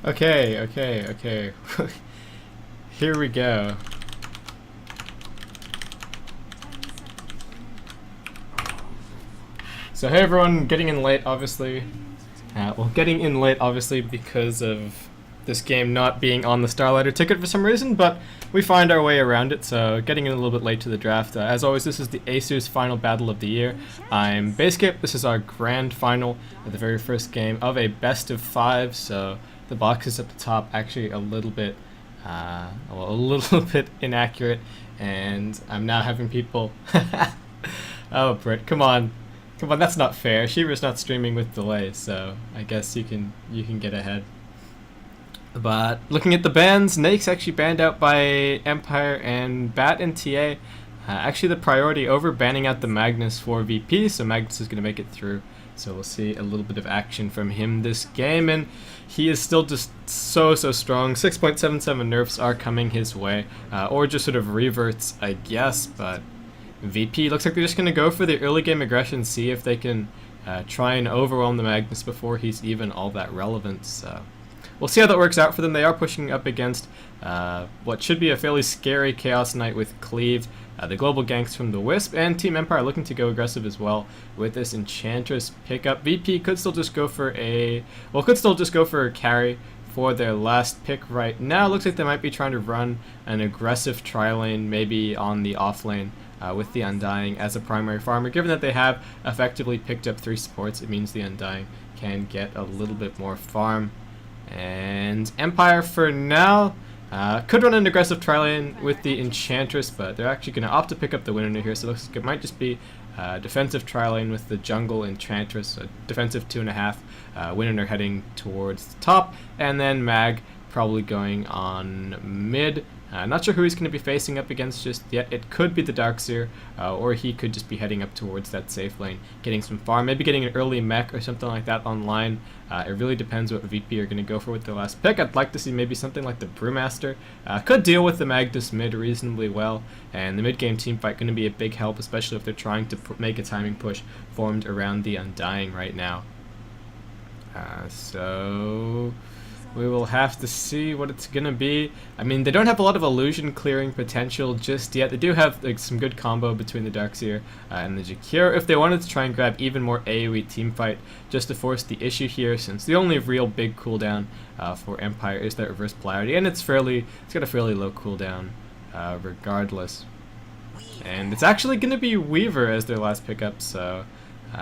Okay. Here we go. So hey everyone, getting in late obviously. Getting in late obviously because of this game not being on the Starlighter ticket for some reason, but we find our way around it, so getting in a little bit late to the draft. As always, this is the Asus Final Battle of the year. I'm Bascape. This is our grand final, the very first game of a best of 5, so the boxes at the top actually a little bit inaccurate, and I'm now having people oh Britt, come on, that's not fair. Sheever's not streaming with delay, so I guess you can get ahead. But looking at the bans, Nake's actually banned out by Empire, and Bat and TA actually the priority over banning out the Magnus for VP, so Magnus is going to make it through. So we'll see a little bit of action from him this game, and he is still just so strong. 6.77 nerfs are coming his way, or just sort of reverts, I guess, but VP looks like they're just going to go for the early game aggression, see if they can try and overwhelm the Magnus before he's even all that relevant. So we'll see how that works out for them. They are pushing up against what should be a fairly scary Chaos Knight with Cleave, the global ganks from the Wisp, and Team Empire looking to go aggressive as well with this Enchantress pickup. VP could still just go for a carry for their last pick right now. Looks like they might be trying to run an aggressive tri-lane, maybe on the off lane, with the Undying as a primary farmer. Given that they have effectively picked up 3 supports, it means the Undying can get a little bit more farm. And Empire for now could run an aggressive tri-lane with the Enchantress, but they're actually going to opt to pick up the Winner here, so it looks like it might just be defensive tri-lane with the jungle Enchantress, a defensive 2.5, Winner heading towards the top, and then Mag probably going on mid. Not sure who he's going to be facing up against just yet. It could be the Darkseer, or he could just be heading up towards that safe lane, getting some farm, maybe getting an early mech or something like that online. It really depends what VP are going to go for with their last pick. I'd like to see maybe something like the Brewmaster. Could deal with the Magnus mid reasonably well, and the mid-game teamfight going to be a big help, especially if they're trying to make a timing push formed around the Undying right now. So we will have to see what it's going to be. I mean, they don't have a lot of illusion clearing potential just yet. They do have like some good combo between the Darkseer and the Jakiro if they wanted to try and grab even more AoE teamfight just to force the issue here, since the only real big cooldown for Empire is that reverse polarity, and it's got a fairly low cooldown regardless. And it's actually going to be Weaver as their last pickup, so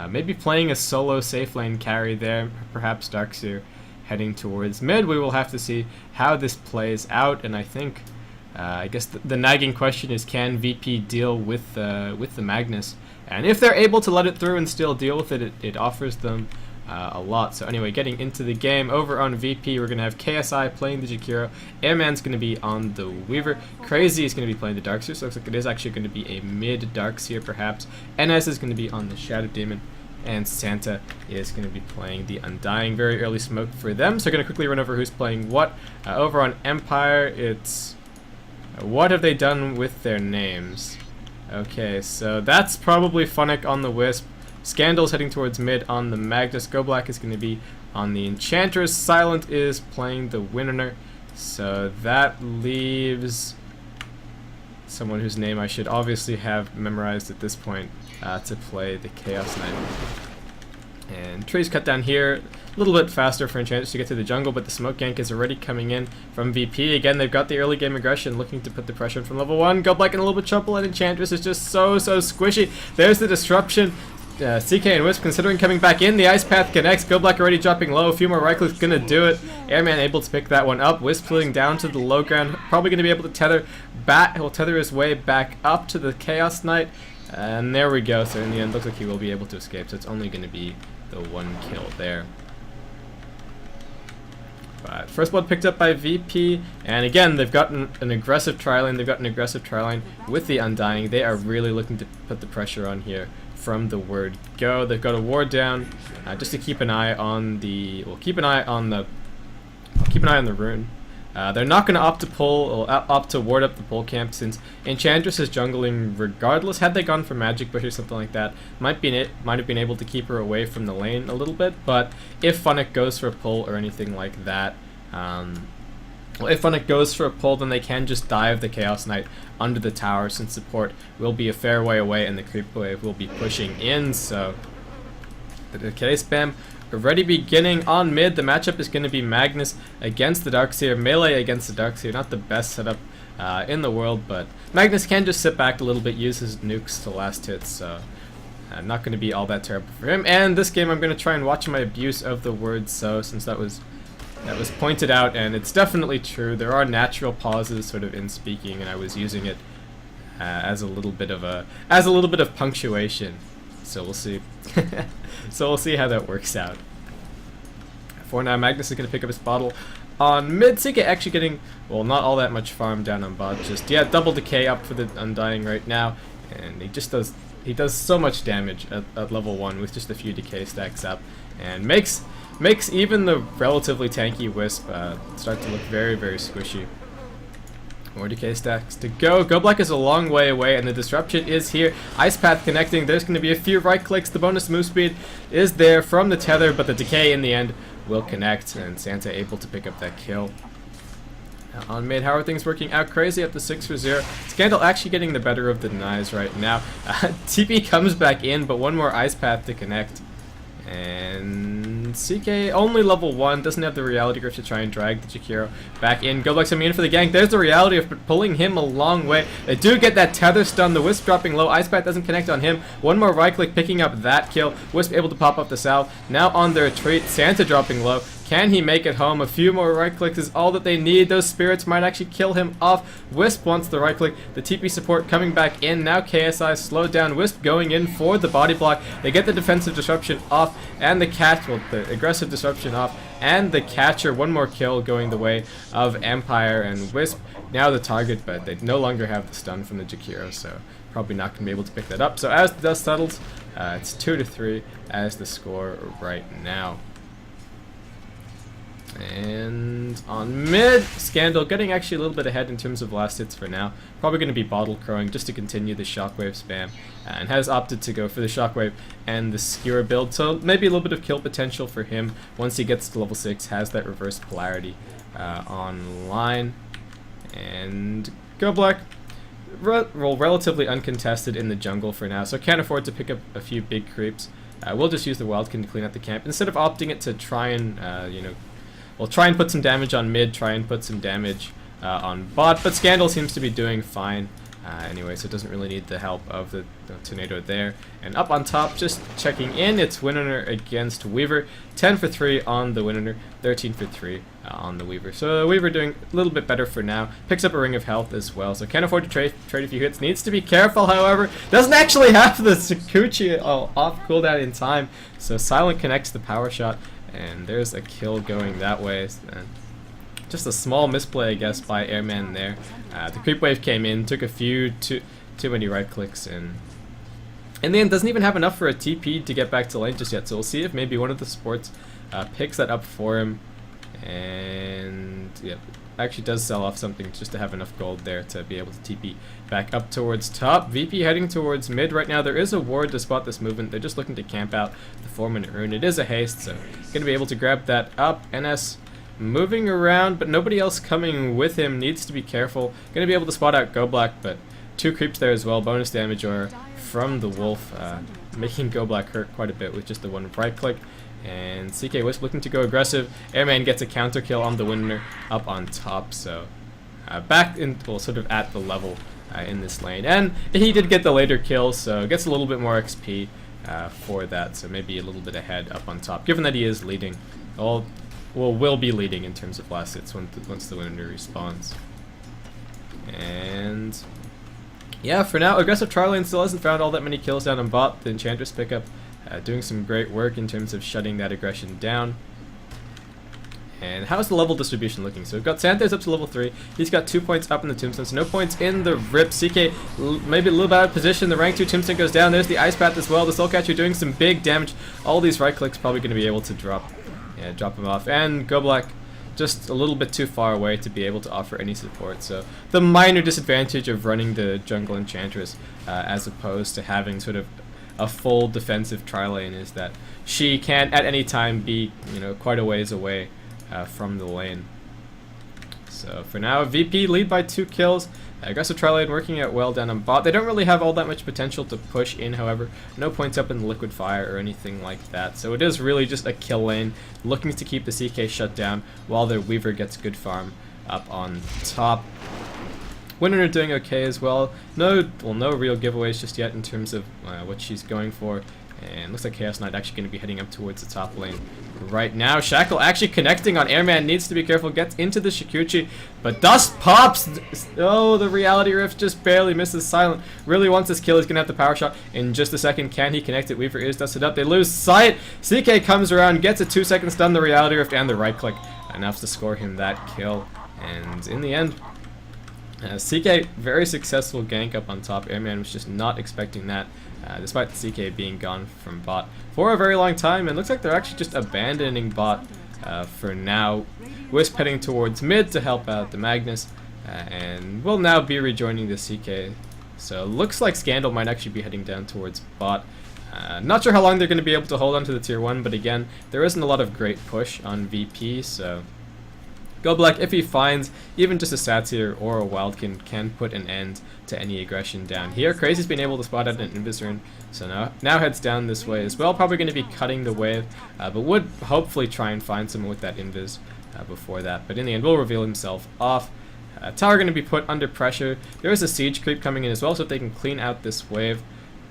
maybe playing a solo safe lane carry there, perhaps Darkseer heading towards mid. We will have to see how this plays out, and I think I guess the nagging question is, can VP deal with the Magnus? And if they're able to let it through and still deal with it, it offers them a lot. So anyway, getting into the game over on VP, we're going to have KSI playing the Jakiro, Airman's going to be on the Weaver, Crazy is going to be playing the Darkseer, so it looks like it is actually going to be a mid Darkseer perhaps, NS is going to be on the Shadow Demon, and Santa is going to be playing the Undying. Very early smoke for them, so going to quickly run over who's playing what. Over on Empire, it's what have they done with their names? Okay, so that's probably Funnick on the Wisp, Scandal's heading towards mid on the Magnus, Go Black is going to be on the Enchantress, Silent is playing the Winner, so that leaves someone whose name I should obviously have memorized at this point to play the Chaos Knight. And trees cut down here, a little bit faster for Enchantress to get to the jungle, but the smoke gank is already coming in from VP. Again, they've got the early game aggression, looking to put the pressure in from level 1. Go Black in a little bit of trouble, and Enchantress is just so squishy. There's the disruption. CK and Wisp considering coming back in. The Ice Path connects. Go Black already dropping low. A few more right clicks gonna do it. Airman able to pick that one up. Wisp floating down to the low ground. Probably gonna be able to tether Bat. He'll tether his way back up to the Chaos Knight. And there we go. So in the end, looks like he will be able to escape. So it's only gonna be the 1 kill there. But first blood picked up by VP, and again they've gotten an aggressive tri-lane. They've got an aggressive tri-lane with the Undying. They are really looking to put the pressure on here from the word go. They've got a ward down just to keep an eye on the keep an eye on the rune. They're not going to opt to pull or opt to ward up the pull camp, since Enchantress is jungling regardless. Had they gone for Magic Bush or something like that, might have been able to keep her away from the lane a little bit. But if Funnick goes for a pull or anything like that, Well, if when it goes for a pull, then they can just dive the Chaos Knight under the tower, since support will be a fair way away and the creep wave will be pushing in. So the decay spam already beginning on mid. The matchup is going to be Magnus against the Darkseer, melee against the Darkseer. Not the best setup in the world, but Magnus can just sit back a little bit, use his nukes to last hits, so not going to be all that terrible for him. And this game I'm going to try and watch my abuse of the word "so," since that was pointed out, and it's definitely true. There are natural pauses sort of in speaking, and I was using it as a little bit of punctuation. So we'll see. So we'll see how that works out. For now, Magnus is going to pick up his bottle on mid. CK actually getting, well, not all that much farm down on bot. Just, yeah, double decay up for the Undying right now, and he does so much damage at level 1 with just a few decay stacks up, and makes even the relatively tanky Wisp start to look very, very squishy. More decay stacks to go. Go Black is a long way away, and the disruption is here. Ice Path connecting. There's going to be a few right clicks. The bonus move speed is there from the tether, but the decay in the end will connect, and Santa able to pick up that kill. Now on mid, how are things working out? Crazy at the 6 for 0. Scandal actually getting the better of the denies right now. TP comes back in, but one more Ice Path to connect. And CK only level 1, doesn't have the reality grip to try and drag the Jakiro back in. Go Black's coming in for the gank. There's the reality of pulling him a long way. They do get that tether stun. The Wisp dropping low. Ice Path doesn't connect on him. One more right click picking up that kill. Wisp able to pop up the south. Now on their retreat. Santa dropping low. Can he make it home? A few more right clicks is all that they need. Those spirits might actually kill him off. Wisp wants the right click. The TP support coming back in. Now KSI slowed down. Wisp going in for the body block. They get the defensive disruption off and the catch, well, the aggressive disruption off, and the catcher. One more kill going the way of Empire, and Wisp now the target, but they no longer have the stun from the Jakiro, so probably not going to be able to pick that up. So as the dust settles, it's 2-3 as the score right now. And on mid, Scandal getting actually a little bit ahead in terms of last hits for now. Probably going to be Bottle Crowing just to continue the Shockwave spam, and has opted to go for the Shockwave and the Skewer build. So maybe a little bit of kill potential for him once he gets to level 6, has that reverse polarity online. And Go Black, relatively uncontested in the jungle for now, so can't afford to pick up a few big creeps. We'll just use the Wildkin to clean up the camp instead of opting it to try and, we'll try and put some damage on mid, try and put some damage on bot, but Scandal seems to be doing fine anyway, so it doesn't really need the help of the Tornado there. And up on top, just checking in, it's Winner against Weaver. 10 for 3 on the Winner, 13 for 3 on the Weaver. So Weaver doing a little bit better for now. Picks up a Ring of Health as well, so can't afford to trade a few hits. Needs to be careful, however. Doesn't actually have the Sakuchi off cooldown in time, so Silent connects the power shot. And there's a kill going that way. Just a small misplay, I guess, by Airman there. The creep wave came in, took a few too many right clicks, and in the end doesn't even have enough for a TP to get back to lane just yet. So we'll see if maybe one of the supports picks that up for him. And yeah, actually does sell off something just to have enough gold there to be able to TP back up towards top. VP heading towards mid right now. There is a ward to spot this movement. They're just looking to camp out the 4-minute rune. It is a haste, so going to be able to grab that up. NS moving around, but nobody else coming with him. Needs to be careful. Going to be able to spot out Go Black, but 2 creeps there as well. Bonus damage or from the Wolf, making Go Black hurt quite a bit with just the one right click. And CK Wisp looking to go aggressive. Airman gets a counter kill on the Winner up on top, so back in, well, sort of at the level in this lane. And he did get the later kill, so gets a little bit more XP for that, so maybe a little bit ahead up on top, given that he is leading. Will be leading in terms of last hits once the Winner respawns. And yeah, for now, aggressive Tri-Lane still hasn't found all that many kills down on bot. The Enchantress pickup doing some great work in terms of shutting that aggression down. And how's the level distribution looking? So we've got Santos up to level 3. He's got 2 points up in the Tombstone, so no points in the Rip. CK maybe a little bit out of position. The rank 2 Tombstone goes down. There's the Ice Path as well. The Soul Catcher doing some big damage. All these right clicks probably going to be able to drop him off. And Go Black just a little bit too far away to be able to offer any support. So the minor disadvantage of running the jungle Enchantress as opposed to having sort of a full defensive tri-lane is that she can at any time be quite a ways away from the lane. So for now, VP lead by 2 kills. Aggressive tri lane working out well down on bot. They don't really have all that much potential to push in, however. No points up in the liquid fire or anything like that. So it is really just a kill lane, looking to keep the CK shut down while their Weaver gets good farm up on top. Winner are doing okay as well. No real giveaways just yet in terms of what she's going for. And looks like Chaos Knight actually going to be heading up towards the top lane right now. Shackle actually connecting on Airman, needs to be careful, gets into the Shikuchi, but Dust pops! Oh, the Reality Rift just barely misses. Silent really wants this kill, he's going to have the power shot in just a second. Can he connect it? Weaver is dusted up, they lose sight! CK comes around, gets a 2-second stun, the Reality Rift and the right click, enough to score him that kill. And in the end, CK, very successful gank up on top. Airman was just not expecting that, despite the CK being gone from bot for a very long time. And looks like they're actually just abandoning bot for now. Wisp heading towards mid to help out the Magnus, and will now be rejoining the CK. So looks like Scandal might actually be heading down towards bot. Not sure how long they're going to be able to hold on to the tier 1, but again, there isn't a lot of great push on VP, so Goblack, if he finds even just a Satyr or a Wildkin, can put an end to any aggression down here. Crazy's been able to spot out an Invis Rune, so now heads down this way as well. Probably going to be cutting the wave, but would hopefully try and find someone with that Invis before that. But in the end, will reveal himself off. Tower going to be put under pressure. There is a siege creep coming in as well, so if they can clean out this wave.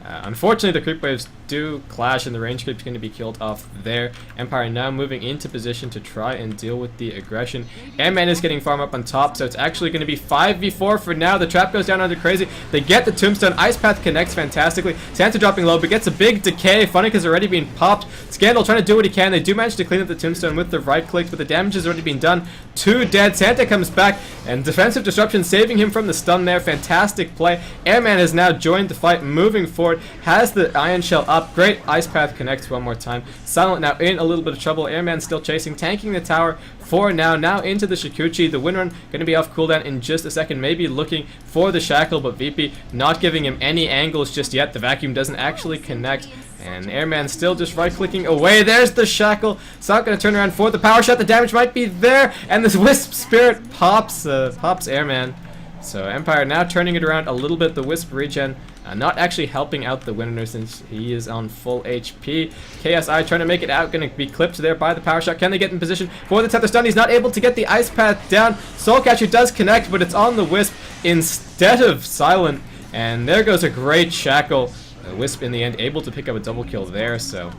Unfortunately, the creep waves do clash, and the range creep is going to be killed off there. Empire now moving into position to try and deal with the aggression. Ant-Man is getting farm up on top, so it's actually going to be 5v4 for now. The trap goes down under Crazy. They get the tombstone. Ice Path connects fantastically. Santa dropping low, but gets a big decay. Funnick has already been popped. Scandal trying to do what he can. They do manage to clean up the tombstone with the right click, but the damage has already been done. 2 dead. Santa comes back, and defensive disruption saving him from the stun there. Fantastic play. Airman has now joined the fight, moving forward. Has the Iron Shell up. Great Ice Path connects one more time. Silent now in a little bit of trouble. Airman still chasing, tanking the tower for now. Now into the Shikuchi. The Windrun going to be off cooldown in just a second. Maybe looking for the Shackle, but VP not giving him any angles just yet. The Vacuum doesn't actually connect. And Airman still just right-clicking away. There's the Shackle. It's not going to turn around for the power shot. The damage might be there. And this Wisp Spirit pops Airman. So Empire now turning it around a little bit. The Wisp regen not actually helping out the winner since he is on full HP. KSI trying to make it out, going to be clipped there by the power shot. Can they get in position for the Tether stun? He's not able to get the Ice Path down. Soulcatcher does connect, but it's on the Wisp instead of Silent. And there goes a great Shackle. The Wisp in the end able to pick up a double kill there. So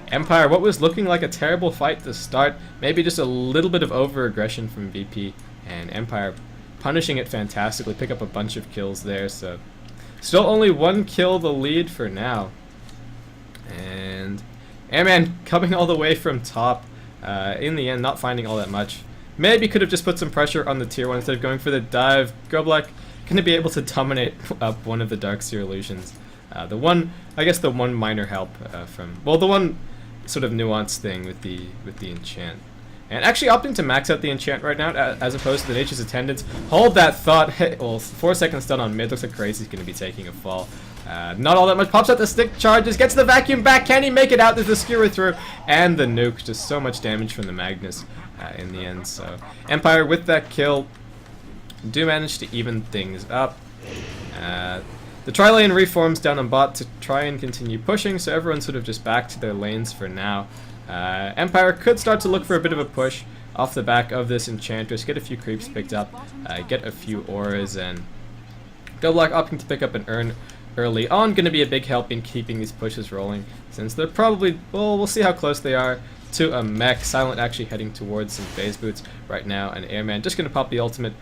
Empire, what was looking like a terrible fight to start, maybe just a little bit of over-aggression from VP, and Empire punishing it fantastically, pick up a bunch of kills there. So still only 1 kill the lead for now. And Airman coming all the way from top. In the end, not finding all that much. Maybe could have just put some pressure on the tier 1 instead of going for the dive. Goblack going to be able to dominate up one of the Darkseer illusions. The one minor help from, well, the one sort of nuanced thing with the enchant. And actually opting to max out the enchant right now as opposed to the Nature's Attendants. Hold that thought. Well, 4 seconds stun on mid. Looks like Crazy's going to be taking a fall. Not all that much. Pops out the stick charges. Gets the vacuum back. Can he make it out? There's the skewer through. And the nuke. Just so much damage from the Magnus in the end. So Empire with that kill do manage to even things up. The tri-lane reforms down on bot to try and continue pushing. So everyone's sort of just back to their lanes for now. Empire could start to look for a bit of a push off the back of this Enchantress, get a few creeps picked up, get a few auras, and Goblack opting to pick up an urn early on, going to be a big help in keeping these pushes rolling, since they're probably, well, we'll see how close they are to a mech. Silent actually heading towards some phase boots right now, and Airman just going to pop the ultimate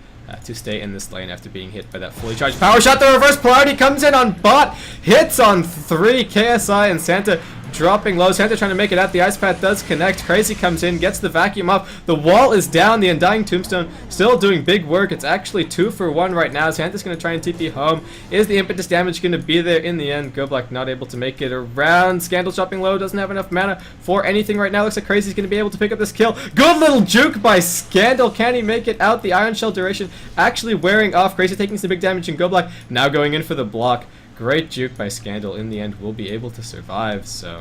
to stay in this lane after being hit by that fully charged power shot. The reverse polarity comes in on bot, hits on 3. KSI and Santa dropping low. Santa trying to make it out. The Ice Path does connect. Crazy comes in, gets the vacuum up. The wall is down. The Undying Tombstone still doing big work. It's actually 2 for 1 right now. Santa's going to try and TP home. Is the impetus damage going to be there in the end? Goblack not able to make it around. Scandal dropping low. Doesn't have enough mana for anything right now. Looks like Crazy's going to be able to pick up this kill. Good little juke by Scandal. Can he make it out? The Iron Shell duration actually wearing off. Crazy taking some big damage, and Goblack now going in for the block. Great juke by Scandal. In the end, will be able to survive. So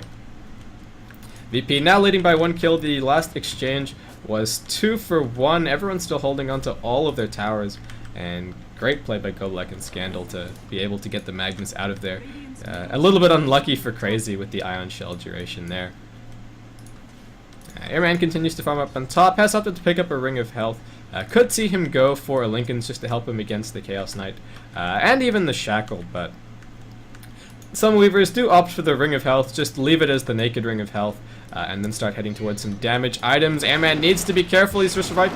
VP now leading by 1 kill. The last exchange was 2 for 1. Everyone's still holding on to all of their towers, and great play by Goblek and Scandal to be able to get the Magnus out of there. A little bit unlucky for Crazy with the Ion Shell duration there. Airman continues to farm up on top, has opted to pick up a Ring of Health. Could see him go for a Lincoln's just to help him against the Chaos Knight, and even the Shackle, but some Weavers do opt for the Ring of Health, just leave it as the naked Ring of Health, and then start heading towards some damage items. Airman needs to be careful, he's just right,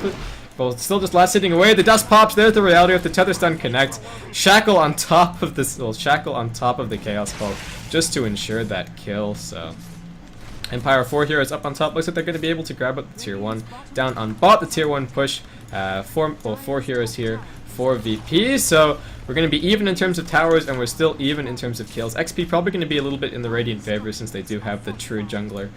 well, still just last hitting away. The dust pops, there's the reality of the Tether Stun connect. Shackle on top of this, well, Shackle on top of the Chaos Cult, just to ensure that kill, so Empire 4 heroes up on top. Looks like they're going to be able to grab up the tier 1. Down on bot, the tier 1 push. 4 heroes here, 4 VP. So we're going to be even in terms of towers, and we're still even in terms of kills. XP probably going to be a little bit in the Radiant favor since they do have the true jungler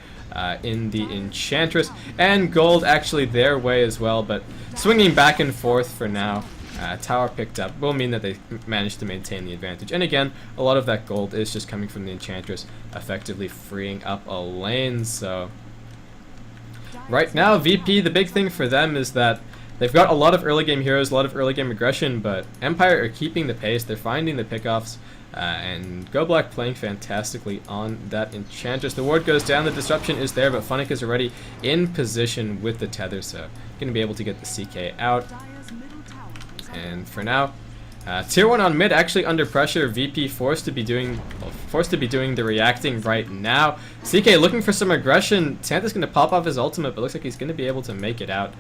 in the Enchantress. And gold actually their way as well, but swinging back and forth for now. Tower picked up will mean that they managed to maintain the advantage. And again, a lot of that gold is just coming from the Enchantress, effectively freeing up a lane. So right now, VP, the big thing for them is that they've got a lot of early game heroes, a lot of early game aggression, but Empire are keeping the pace. They're finding the pickoffs, and Goblek playing fantastically on that Enchantress. The ward goes down, the disruption is there, but Funnick is already in position with the tether, so going to be able to get the CK out. And for now, tier 1 on mid actually under pressure. VP forced to be doing the reacting right now. CK looking for some aggression. Santa's going to pop off his ultimate, but looks like he's going to be able to make it out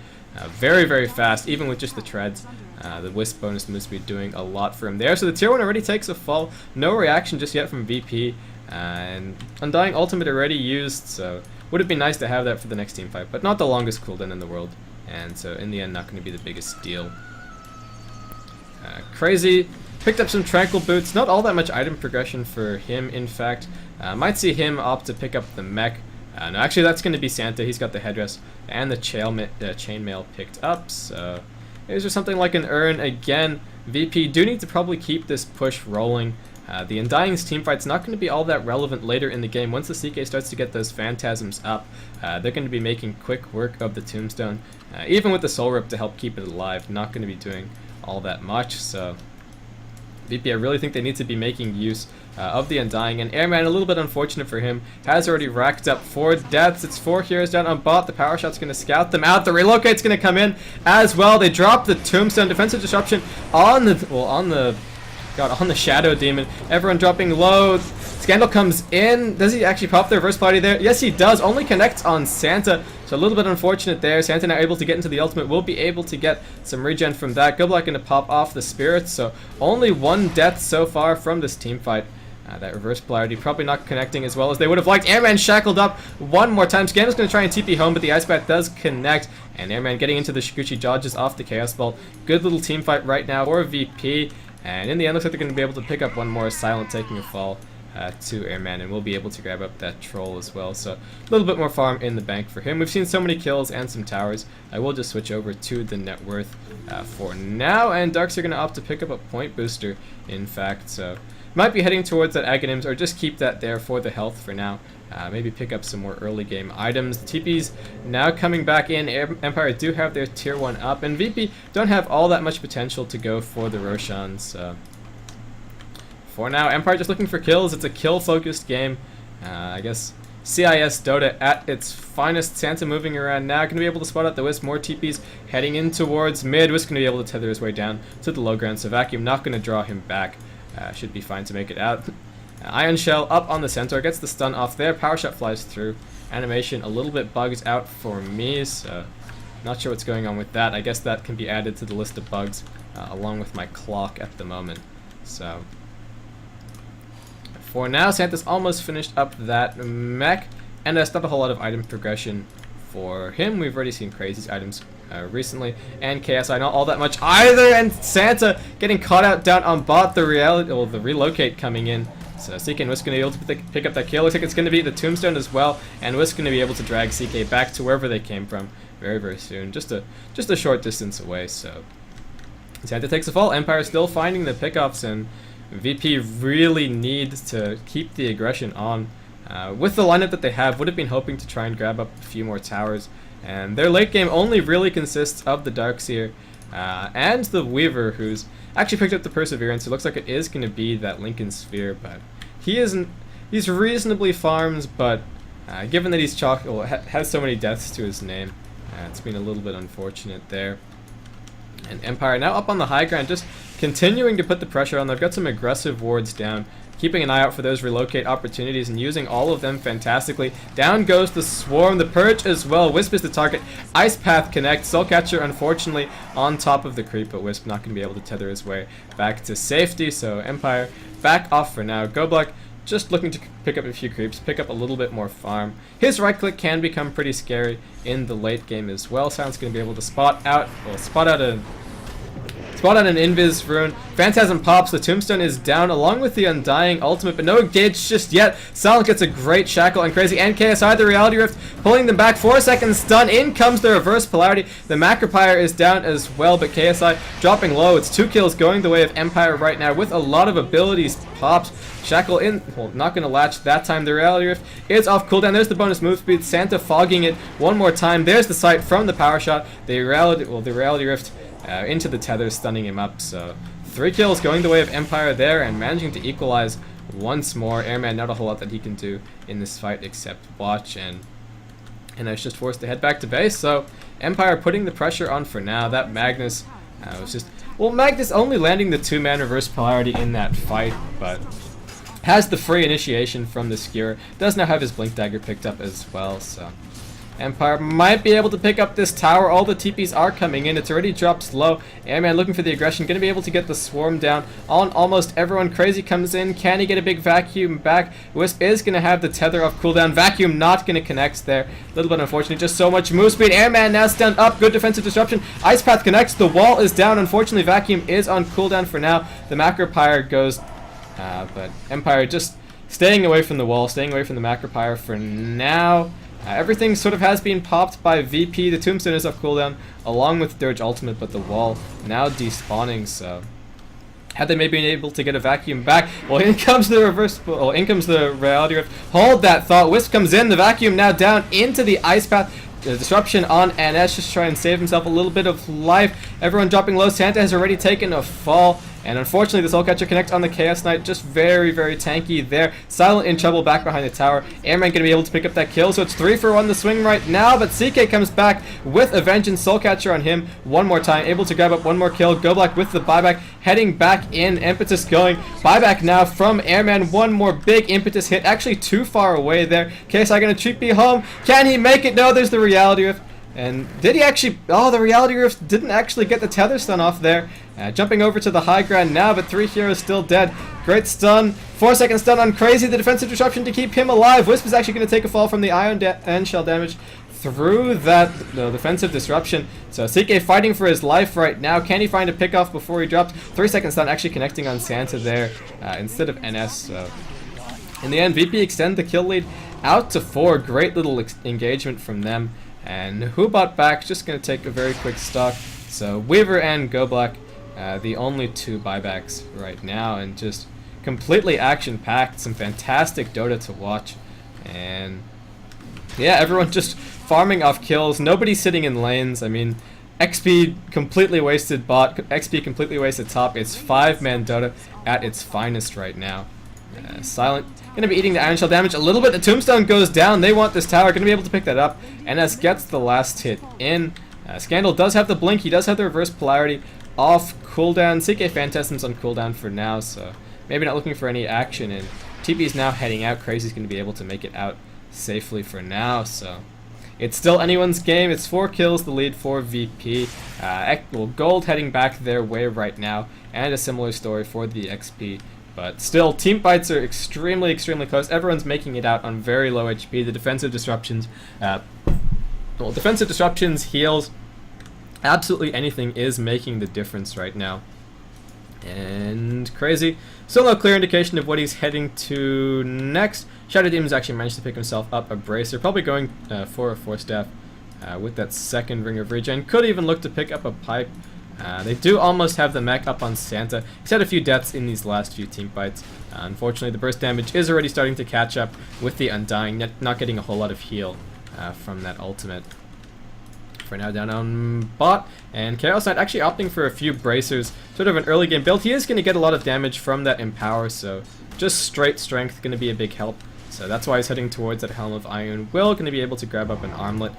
very, very fast, even with just the treads. The Wisp bonus moves be doing a lot for him there. So the tier 1 already takes a fall. No reaction just yet from VP. And Undying ultimate already used, so would have been nice to have that for the next team fight, but not the longest cooldown in the world. And so in the end, not going to be the biggest deal. Crazy picked up some tranquil boots, not all that much item progression for him, in fact. Might see him opt to pick up the mech. No, actually that's going to be Santa. He's got the headdress and the chainmail picked up, so is there something like an urn again. VP do need to probably keep this push rolling. The Undying's teamfight's not going to be all that relevant later in the game. Once the CK starts to get those phantasms up, they're going to be making quick work of the Tombstone. Even with the Soul Rip to help keep it alive, not going to be doing all that much. So VP, I really think they need to be making use of the Undying, and Airman, a little bit unfortunate for him, has already racked up 4 deaths. It's 4 heroes down on bot. The power shot's going to scout them out. The relocate's going to come in as well. They drop the Tombstone. Defensive disruption on the Shadow Demon. Everyone dropping low. Scandal comes in. Does he actually pop the reverse party there? Yes, he does. Only connects on Santa. So a little bit unfortunate there. Santa now able to get into the ultimate. Will be able to get some regen from that. Goblek going to pop off the spirits. So only 1 death so far from this team fight. That reverse polarity probably not connecting as well as they would have liked. Airman shackled up one more time. Scandal's going to try and TP home, but the Ice Bat does connect. And Airman getting into the Shikuchi dodges off the Chaos Bolt. Good little team fight right now for VP. And in the end, looks like they're going to be able to pick up one more. Silent taking a fall to Airman, and we'll be able to grab up that Troll as well. So a little bit more farm in the bank for him. We've seen so many kills and some towers. I will just switch over to the net worth for now. And Darks are going to opt to pick up a point booster, in fact. So might be heading towards that Aghanims, or just keep that there for the health for now. Maybe pick up some more early game items. TP's now coming back in. Empire do have their tier 1 up, and VP don't have all that much potential to go for the Roshan. So for now, Empire just looking for kills. It's a kill focused game. I guess CIS Dota at its finest. Santa moving around now, going to be able to spot out the Wisp. More TPs heading in towards mid. Wisp going to be able to tether his way down to the low ground, so Vacuum not going to draw him back. Should be fine to make it out. Ion Shell up on the Centaur, gets the stun off there. Power Shot flies through. Animation a little bit bugs out for me, so not sure what's going on with that. I guess that can be added to the list of bugs along with my clock at the moment. So for now, Santa's almost finished up that mech, and there's not a whole lot of item progression for him. We've already seen Crazy's items recently, and KSI not all that much either, and Santa getting caught out down on bot. The relocate coming in. So CK and Wisp going to be able to pick up that kill. Looks like it's going to be the Tombstone as well, and Wisp going to be able to drag CK back to wherever they came from very, very soon. Just a short distance away, so Santa takes a fall. Empire still finding the pickoffs, and VP really needs to keep the aggression on. with the lineup that they have, would have been hoping to try and grab up a few more towers. And their late game only really consists of the Darkseer and the Weaver, who's actually picked up the Perseverance. It looks like it is going to be that Lincoln Sphere, but he's reasonably farmed, but given that he's has so many deaths to his name, it's been a little bit unfortunate there. And Empire now up on the high ground, just continuing to put the pressure on. They've got some aggressive wards down, keeping an eye out for those relocate opportunities and using all of them fantastically. Down goes the Swarm, the Purge as well. Wisp is the target. Ice Path connects. Soulcatcher unfortunately on top of the creep, but Wisp not going to be able to tether his way back to safety. So Empire back off for now. Goblik just looking to pick up a few creeps, pick up a little bit more farm. His right click can become pretty scary in the late game as well. Silent's going to be able to spot out an Invis rune. Phantasm pops, the Tombstone is down along with the Undying ultimate, but no engage just yet. Silent gets a great shackle on Crazy and KSI, the Reality Rift, pulling them back. 4 seconds stun, in comes the reverse polarity. The Macropyre is down as well, but KSI dropping low. It's 2 kills going the way of Empire right now with a lot of abilities popped. Shackle in, well, not going to latch that time. The Reality Rift is off cooldown. There's the bonus move speed. Santa fogging it one more time. There's the sight from the power shot. The Reality Rift into the tether, stunning him up. So 3 kills going the way of Empire there, and managing to equalize once more. Airman, not a whole lot that he can do in this fight except watch, and is just forced to head back to base. So Empire putting the pressure on for now. That Magnus was just, well, Magnus only landing the 2-man reverse polarity in that fight, but has the free initiation from the Skewer. Does now have his Blink Dagger picked up as well, so Empire might be able to pick up this tower. All the TPs are coming in. It's already dropped low. Airman looking for the aggression. Going to be able to get the Swarm down on almost everyone. Crazy comes in. Can he get a big Vacuum back? Wisp is going to have the tether off cooldown. Vacuum not going to connect there. A little bit unfortunate. Just so much move speed. Airman now stunned up. Good defensive disruption. Ice Path connects. The wall is down. Unfortunately, Vacuum is on cooldown for now. The Macropyre goes, but Empire just staying away from the wall, staying away from the Macropyre for now. Everything sort of has been popped by VP. The Tombstone is off cooldown along with Dirge ultimate, but the wall now despawning, so had they maybe been able to get a Vacuum back, well, in comes the reverse, well, in comes the Reality Rift. Hold that thought. Wisp comes in, the Vacuum now down into the Ice Path. The disruption on NS, just trying to save himself a little bit of life. Everyone dropping low. Santa has already taken a fall, and unfortunately the Soulcatcher connect on the Chaos Knight, just very, very tanky there. Silent in trouble back behind the tower. Airman going to be able to pick up that kill, so it's 3 for 1 the swing right now, but CK comes back with a Vengeance. Soulcatcher on him one more time, able to grab up one more kill. Goblik with the buyback, heading back in. Impetus going. Buyback now from Airman. One more big Impetus hit, actually too far away there. KSI going to treat me home. Can he make it? No, there's the Reality Rift. And did he actually? Oh, the Reality Rift didn't actually get the tether stun off there. Jumping over to the high ground now, but 3 heroes still dead. Great stun. 4-second stun on Crazy. The defensive disruption to keep him alive. Wisp is actually going to take a fall from the Ion and Shell damage through that defensive disruption. So CK fighting for his life right now. Can he find a pickoff before he dropped? 3-second stun actually connecting on Santa there instead of NS. So in the end, VP extend the kill lead out to 4. Great little engagement from them. And Hubot back, just going to take a very quick stock. So Weaver and Goblik, the only 2 buybacks right now, and just completely action-packed. Some fantastic Dota to watch. And yeah, everyone just farming off kills. Nobody sitting in lanes. I mean, XP completely wasted bot, XP completely wasted top. It's 5-man Dota at its finest right now. Silent going to be eating the Iron Shell damage a little bit. The Tombstone goes down. They want this tower. Going to be able to pick that up. NS gets the last hit in. Scandal does have the blink. He does have the reverse polarity off cooldown. CK Phantasm's on cooldown for now, so maybe not looking for any action. And TP's now heading out. Crazy's going to be able to make it out safely for now, so it's still anyone's game. It's 4 kills, the lead for VP. Well, Gold heading back their way right now, and a similar story for the XP. But still, team fights are extremely, extremely close. Everyone's making it out on very low HP. The defensive disruptions, heals, absolutely anything is making the difference right now. And Crazy, still no clear indication of what he's heading to next. Shadow Demon's actually managed to pick himself up a Bracer, probably going for a Force Staff with that second Ring of Regen. Could even look to pick up a Pipe They do almost have the mech up on Santa. He's had a few deaths in these last few team fights. Unfortunately, the burst damage is already starting to catch up with the Undying, not getting a whole lot of heal from that ultimate. For now, down on bot, and Chaos Knight actually opting for a few bracers, sort of an early game build. He is going to get a lot of damage from that Empower, so just straight strength going to be a big help. So that's why he's heading towards that Helm of Iron Will, going to be able to grab up an armlet.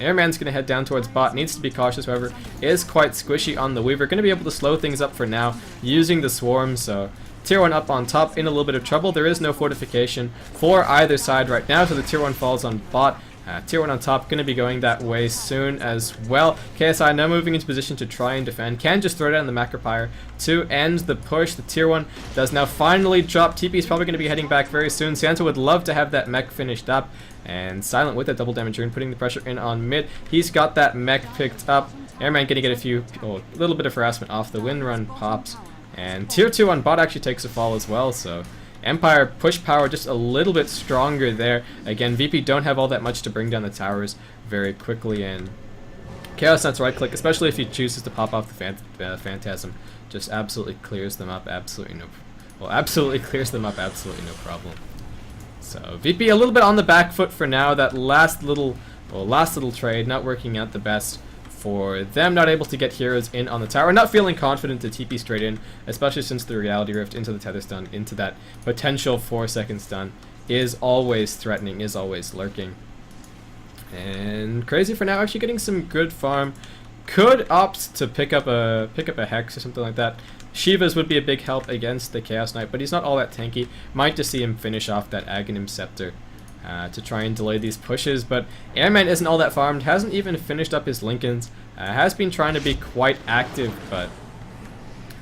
Airman's going to head down towards bot, needs to be cautious, however, is quite squishy on the Weaver. Going to be able to slow things up for now, using the Swarm, so Tier 1 up on top, in a little bit of trouble. There is no fortification for either side right now, so the Tier 1 falls on bot. Tier 1 on top, going to be going that way soon as well. KSI now moving into position to try and defend. Can just throw down the Macropyre to end the push. The Tier 1 does now finally drop. TP is probably going to be heading back very soon. Santa would love to have that mech finished up. And Silent with that double damage rune, putting the pressure in on mid. He's got that mech picked up. Airman going to get a little bit of harassment off. The wind run pops. And Tier 2 on bot actually takes a fall as well, so Empire push power just a little bit stronger there. Again, VP don't have all that much to bring down the towers very quickly, and Chaos Knight's right click, especially if he chooses to pop off the Phantasm, just absolutely clears them up, absolutely no problem. So VP a little bit on the back foot for now. That last little trade not working out the best for them, not able to get heroes in on the tower, not feeling confident to TP straight in, especially since the Reality Rift into the Tether Stun, into that potential 4-second stun, is always threatening, is always lurking. And Crazy for now actually getting some good farm. Could opt to pick up a Hex or something like that. Sheeva's would be a big help against the Chaos Knight, but he's not all that tanky. Might just see him finish off that Aghanim Scepter to try and delay these pushes, but Airman isn't all that farmed, hasn't even finished up his Lincolns, has been trying to be quite active, but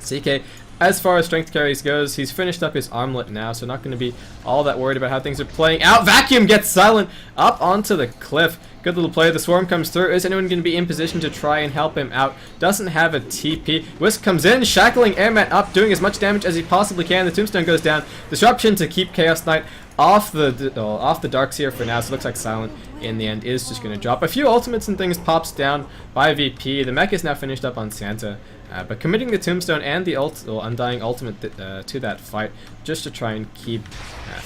CK, as far as strength carries goes, he's finished up his armlet now, so not going to be all that worried about how things are playing out. Vacuum gets Silent up onto the cliff. Good little play. The Swarm comes through. Is anyone going to be in position to try and help him out? Doesn't have a TP. Wisp comes in, shackling Airman up, doing as much damage as he possibly can. The Tombstone goes down. Disruption to keep Chaos Knight off the Dark Seer for now, so it looks like Silent in the end is just going to drop. A few ultimates and things pops down by VP. The mech is now finished up on Santa, but committing the Tombstone and the Undying ultimate to that fight just to try and keep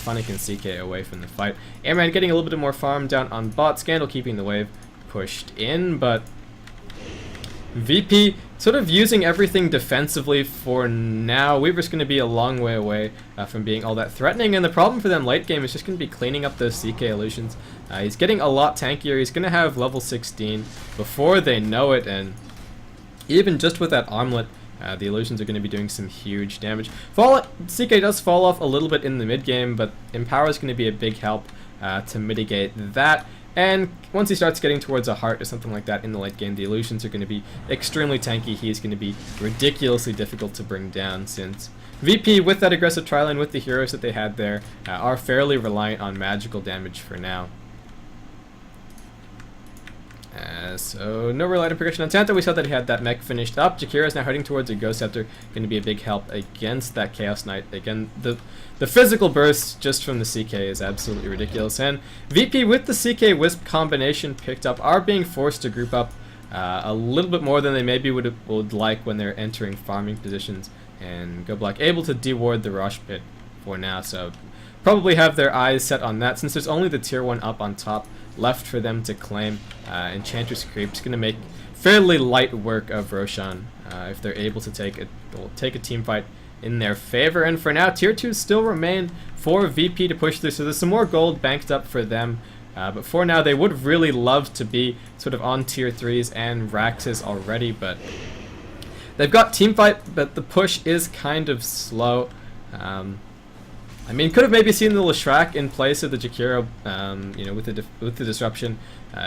Funnick and CK away from the fight. Airman getting a little bit more farm down on bot. Scandal keeping the wave pushed in, but VP sort of using everything defensively for now. Weaver's going to be a long way away from being all that threatening, and the problem for them late game is just going to be cleaning up those CK illusions. He's getting a lot tankier. He's going to have level 16 before they know it, and even just with that armlet, the illusions are going to be doing some huge damage. CK does fall off a little bit in the mid game, but Empower is going to be a big help to mitigate that. And once he starts getting towards a heart or something like that in the late game, the illusions are going to be extremely tanky. He's going to be ridiculously difficult to bring down, since VP, with that aggressive tri-lane, with the heroes that they had there, are fairly reliant on magical damage for now. So no real item progression on Santa. We saw that he had that mech finished up. Jakira is now heading towards a Ghost Scepter, going to be a big help against that Chaos Knight. Again, the physical burst just from the CK is absolutely ridiculous, and VP with the CK Wisp combination picked up are being forced to group up a little bit more than they maybe would like when they're entering farming positions, and Go Black able to deward the Rush Pit for now, so probably have their eyes set on that, since there's only the tier 1 up on top left for them to claim. Enchantress Creep's going to make fairly light work of Roshan if they're able to take a team fight in their favor. And for now, tier 2 still remain for VP to push through, so there's some more gold banked up for them. But for now, they would really love to be sort of on tier 3s and Raxes already, but they've got team fight, but the push is kind of slow. I mean, could have maybe seen the Leshrac in place of the Jakiro, you know, with the disruption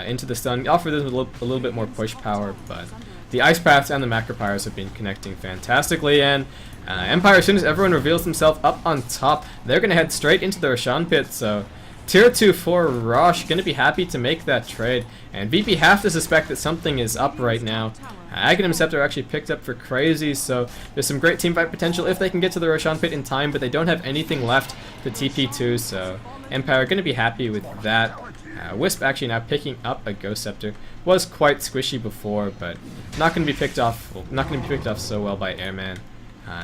into the stun, offer them a little bit more push power, but the Ice Paths and the Macropyres have been connecting fantastically, and Empire, as soon as everyone reveals themselves up on top, they're going to head straight into the Roshan pit, so tier 2 for Rosh, going to be happy to make that trade, and VP have to suspect that something is up right now. Aghanim Scepter actually picked up for Crazy, so there's some great teamfight potential if they can get to the Roshan pit in time, but they don't have anything left to TP2, so Empire are going to be happy with that. Wisp actually now picking up a Ghost Scepter. Was quite squishy before, but not going to be picked off. Well, not going to be picked off so well by Airman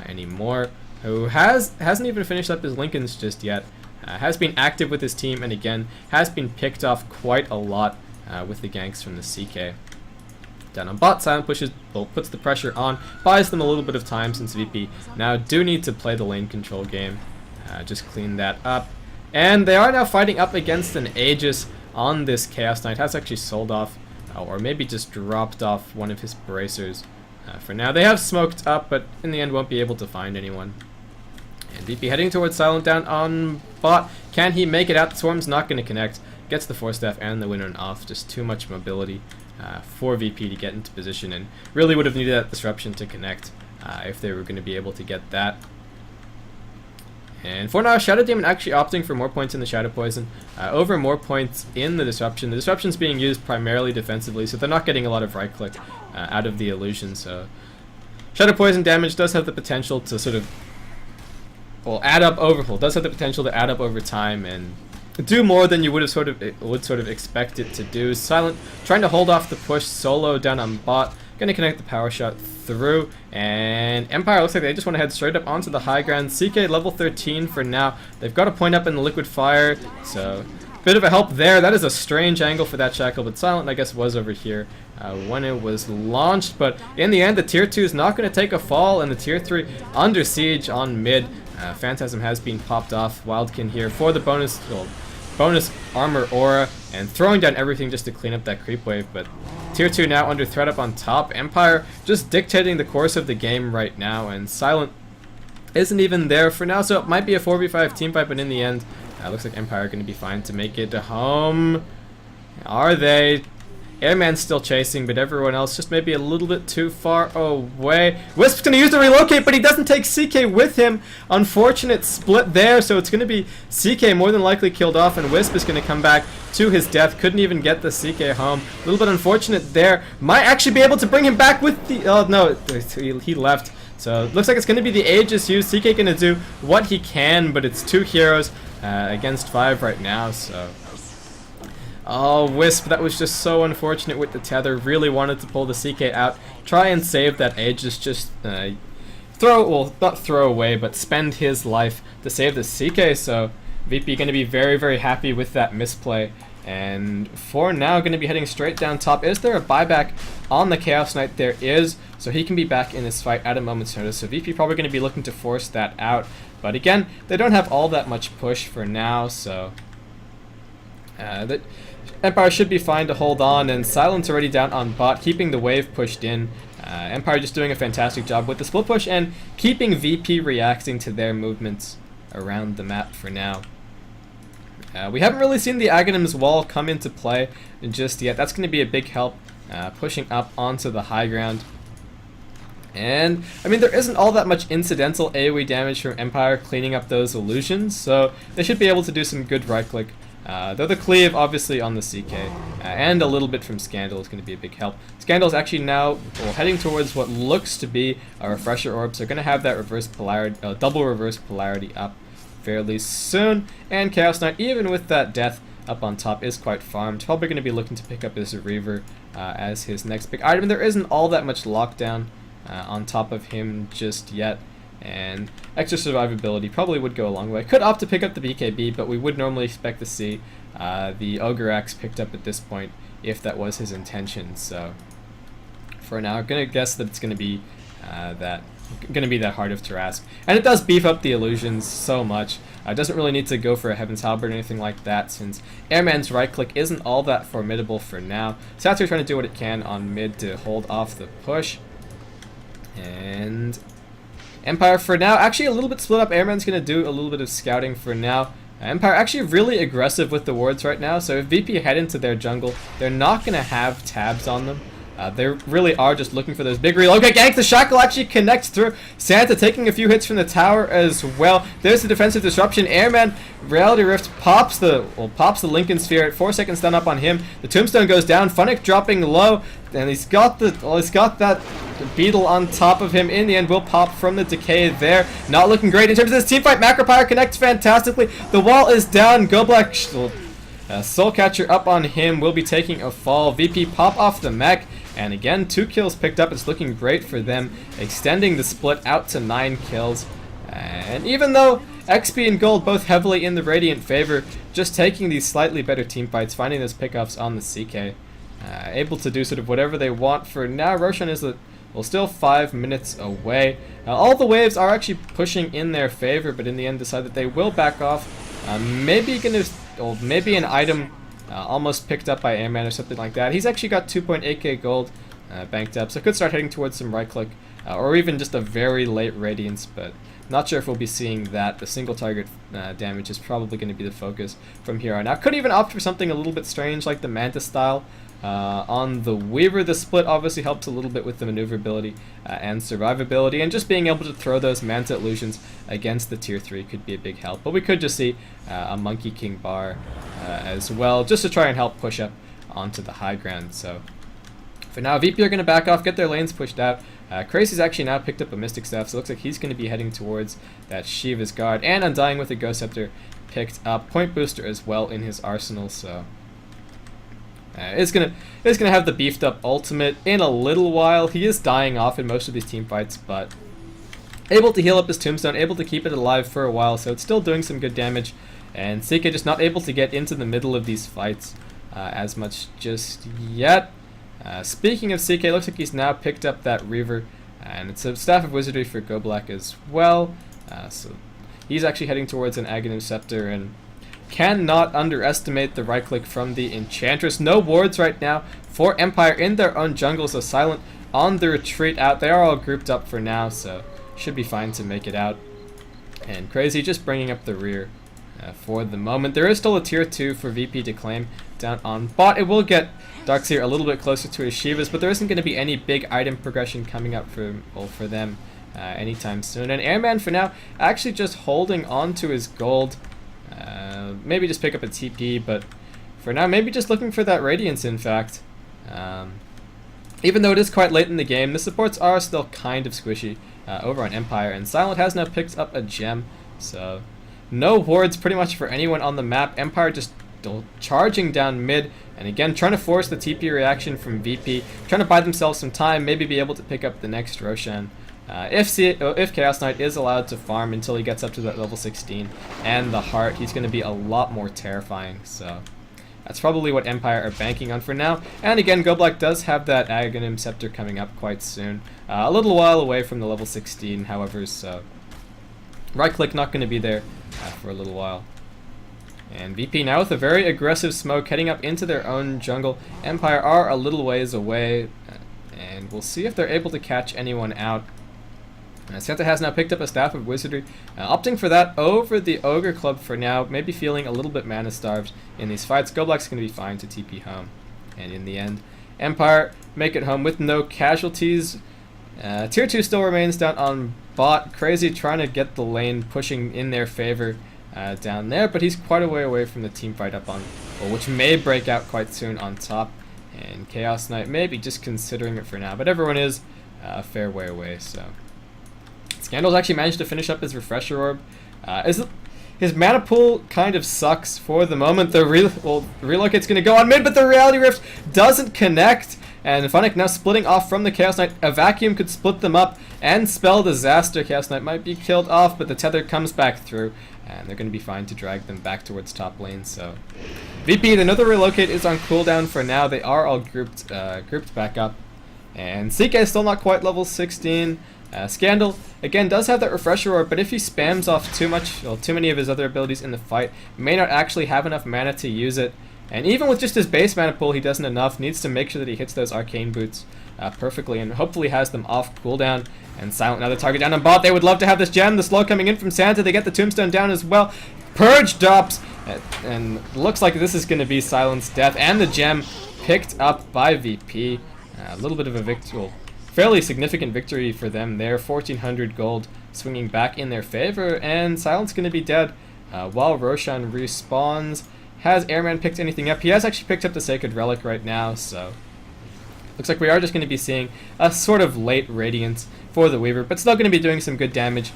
anymore. Who hasn't even finished up his Lincolns just yet. Has been active with his team, and again has been picked off quite a lot with the ganks from the CK. Down on bot, Silent pushes, well, puts the pressure on, buys them a little bit of time since VP now do need to play the lane control game. Just clean that up. And they are now fighting up against an Aegis on this Chaos Knight. Has actually sold off, or maybe just dropped off one of his bracers. For now, they have smoked up, but in the end won't be able to find anyone. And VP heading towards Silent down on bot. Can he make it out? The Swarm's not going to connect. Gets the Force Staff and the Winter off. Just too much mobility for VP to get into position, and really would have needed that disruption to connect if they were going to be able to get that. And for now, Shadow Demon actually opting for more points in the Shadow Poison over more points in the Disruption. The Disruption's being used primarily defensively, so they're not getting a lot of right-click out of the illusion. So Shadow Poison damage does have the potential to sort of, well, add up over. Well, does have the potential to add up over time and do more than you would have sort of expect it to do. Silent trying to hold off the push solo down on bot. Going to connect the power shot through, and Empire looks like they just want to head straight up onto the high ground. CK level 13 for now. They've got a point up in the liquid fire, so bit of a help there. That is a strange angle for that shackle, but Silent I guess was over here when it was launched. But in the end, the tier 2 is not going to take a fall, and the tier 3 under siege on mid. Phantasm has been popped off. Wildkin here for the bonus armor aura, and throwing down everything just to clean up that creep wave. But tier 2 now under threat up on top. Empire just dictating the course of the game right now, and Silent isn't even there for now, so it might be a 4v5 team fight, but in the end, looks like Empire are going to be fine to make it home. Are they? Airman's still chasing, but everyone else just maybe a little bit too far away. Wisp's going to use the relocate, but he doesn't take CK with him. Unfortunate split there, so it's going to be CK more than likely killed off, and Wisp is going to come back to his death. Couldn't even get the CK home. A little bit unfortunate there. Might actually be able to bring him back with the... Oh, no, he left. So looks like it's going to be the Aegis used. CK going to do what he can, but it's 2 heroes against 5 right now, so... Oh, Wisp, that was just so unfortunate with the tether. Really wanted to pull the CK out. Try and save that Aegis, just not throw away, but spend his life to save the CK. So VP going to be very, very happy with that misplay. And for now, going to be heading straight down top. Is there a buyback on the Chaos Knight? There is, so he can be back in this fight at a moment's notice. So VP probably going to be looking to force that out. But again, they don't have all that much push for now, so... that Empire should be fine to hold on, and Silent's already down on bot, keeping the wave pushed in. Empire just doing a fantastic job with the split push and keeping VP reacting to their movements around the map for now. We haven't really seen the Aghanim's wall come into play just yet. That's going to be a big help, pushing up onto the high ground. And, I mean, there isn't all that much incidental AoE damage from Empire cleaning up those illusions, so they should be able to do some good right-click. Though the cleave, obviously, on the CK, and a little bit from Scandal is going to be a big help. Scandal is actually now heading towards what looks to be a Refresher Orb, so going to have that reverse polarity, double reverse polarity up fairly soon. And Chaos Knight, even with that death up on top, is quite farmed. Probably going to be looking to pick up his Reaver as his next big item. There isn't all that much lockdown on top of him just yet. And extra survivability probably would go a long way. Could opt to pick up the BKB, but we would normally expect to see the Ogre Axe picked up at this point if that was his intention. So for now, I'm gonna guess that it's gonna be that Heart of Tarrasque, and it does beef up the illusions so much. It doesn't really need to go for a Heaven's Halberd or anything like that, since Airman's right click isn't all that formidable for now. Satsu trying to do what it can on mid to hold off the push, and Empire for now, actually a little bit split up. Airman's going to do a little bit of scouting for now. Empire actually really aggressive with the wards right now, so if VP head into their jungle, they're not going to have tabs on them. They really are just looking for those big reload. Okay, gank, the shackle actually connects through. Santa taking a few hits from the tower as well. There's the defensive disruption. Airman, Reality Rift pops the Lincoln Sphere at 4 seconds done up on him. The Tombstone goes down. Funnick dropping low, and he's got that Beetle on top of him. In the end, will pop from the decay there. Not looking great in terms of this team fight. Macropyre connects fantastically. The wall is down. Go Black Soul Catcher up on him, will be taking a fall. VP pop off the mech, and again 2 kills picked up. It's looking great for them, extending the split out to 9 kills. And even though XP and Gold both heavily in the Radiant favor, just taking these slightly better team fights, finding those pickoffs on the CK, able to do sort of whatever they want for now. Roshan is still 5 minutes away. All the waves are actually pushing in their favor, but in the end decide that they will back off. Maybe an item almost picked up by Airman or something like that. He's actually got 2.8k gold banked up, so could start heading towards some right click or even just a very late Radiance, but not sure if we'll be seeing that. The single target damage is probably going to be the focus from here on out. Could even opt for something a little bit strange like the Manta style. On the Weaver, the split obviously helps a little bit with the maneuverability and survivability, and just being able to throw those Manta illusions against the tier 3 could be a big help. But we could just see a Monkey King bar as well, just to try and help push up onto the high ground. So for now, VP are going to back off, get their lanes pushed out. Crazy's actually now picked up a Mystic Staff, so it looks like he's going to be heading towards that Sheeva's Guard, and Undying with a Ghost Scepter picked up. Point Booster as well in his arsenal, so it's gonna have the beefed up ultimate in a little while. He is dying off in most of these team fights, but able to heal up his tombstone, able to keep it alive for a while, so it's still doing some good damage. And CK just not able to get into the middle of these fights as much just yet. Speaking of CK, looks like he's now picked up that Reaver, and it's a Staff of Wizardry for Goblak as well. So he's actually heading towards an Aghanim Scepter, and cannot underestimate the right click from the Enchantress. No wards right now for Empire in their own jungle, so Silent on the retreat out. They are all grouped up for now, so should be fine to make it out. And Crazy just bringing up the rear for the moment. There is still a tier 2 for VP to claim down on bot. It will get Darkseer a little bit closer to his Shivas, but there isn't going to be any big item progression coming up for them anytime soon. And Airman for now actually just holding on to his gold. Maybe just pick up a TP, but for now maybe just looking for that Radiance, in fact. Even though it is quite late in the game, the supports are still kind of squishy over on Empire, and Silent has now picked up a gem, so no wards pretty much for anyone on the map. Empire just charging down mid, and again trying to force the TP reaction from VP, trying to buy themselves some time, maybe be able to pick up the next Roshan. If Chaos Knight is allowed to farm until he gets up to that level 16 and the heart, he's going to be a lot more terrifying. So that's probably what Empire are banking on for now. And again, Goblak does have that Aghanim Scepter coming up quite soon. A little while away from the level 16, however, so right click not going to be there for a little while. And VP now with a very aggressive smoke heading up into their own jungle. Empire are a little ways away, and we'll see if they're able to catch anyone out. Santa has now picked up a Staff of Wizardry, opting for that over the Ogre Club for now, maybe feeling a little bit mana starved in these fights. Goblak's going to be fine to TP home, and in the end, Empire make it home with no casualties. Tier 2 still remains down on bot. Crazy trying to get the lane, pushing in their favor down there, but he's quite a way away from the team fight up on, which may break out quite soon on top. And Chaos Knight maybe just considering it for now, but everyone is a fair way away, so Scandal's actually managed to finish up his Refresher Orb. His mana pool kind of sucks for the moment. The Relocate's going to go on mid, but the Reality Rift doesn't connect. And Funnick now splitting off from the Chaos Knight. A Vacuum could split them up and spell Disaster. Chaos Knight might be killed off, but the Tether comes back through, and they're going to be fine to drag them back towards top lane. So VP, another Relocate is on cooldown for now. They are all grouped back up. And CK is still not quite level 16. Scandal, again, does have that Refresher Orb, but if he spams off too many of his other abilities in the fight, may not actually have enough mana to use it. And even with just his base mana pool, he doesn't enough. Needs to make sure that he hits those Arcane Boots perfectly, and hopefully has them off cooldown. And Silent, another target down on bot. They would love to have this gem. The slow coming in from Santa. They get the Tombstone down as well. Purge drops, and looks like this is going to be Silent's death. And the gem picked up by VP. A little bit of a victory. Fairly significant victory for them there. 1,400 gold swinging back in their favor, and Silent's going to be dead while Roshan respawns. Has Airman picked anything up? He has actually picked up the Sacred Relic right now, so looks like we are just going to be seeing a sort of late Radiance for the Weaver, but still going to be doing some good damage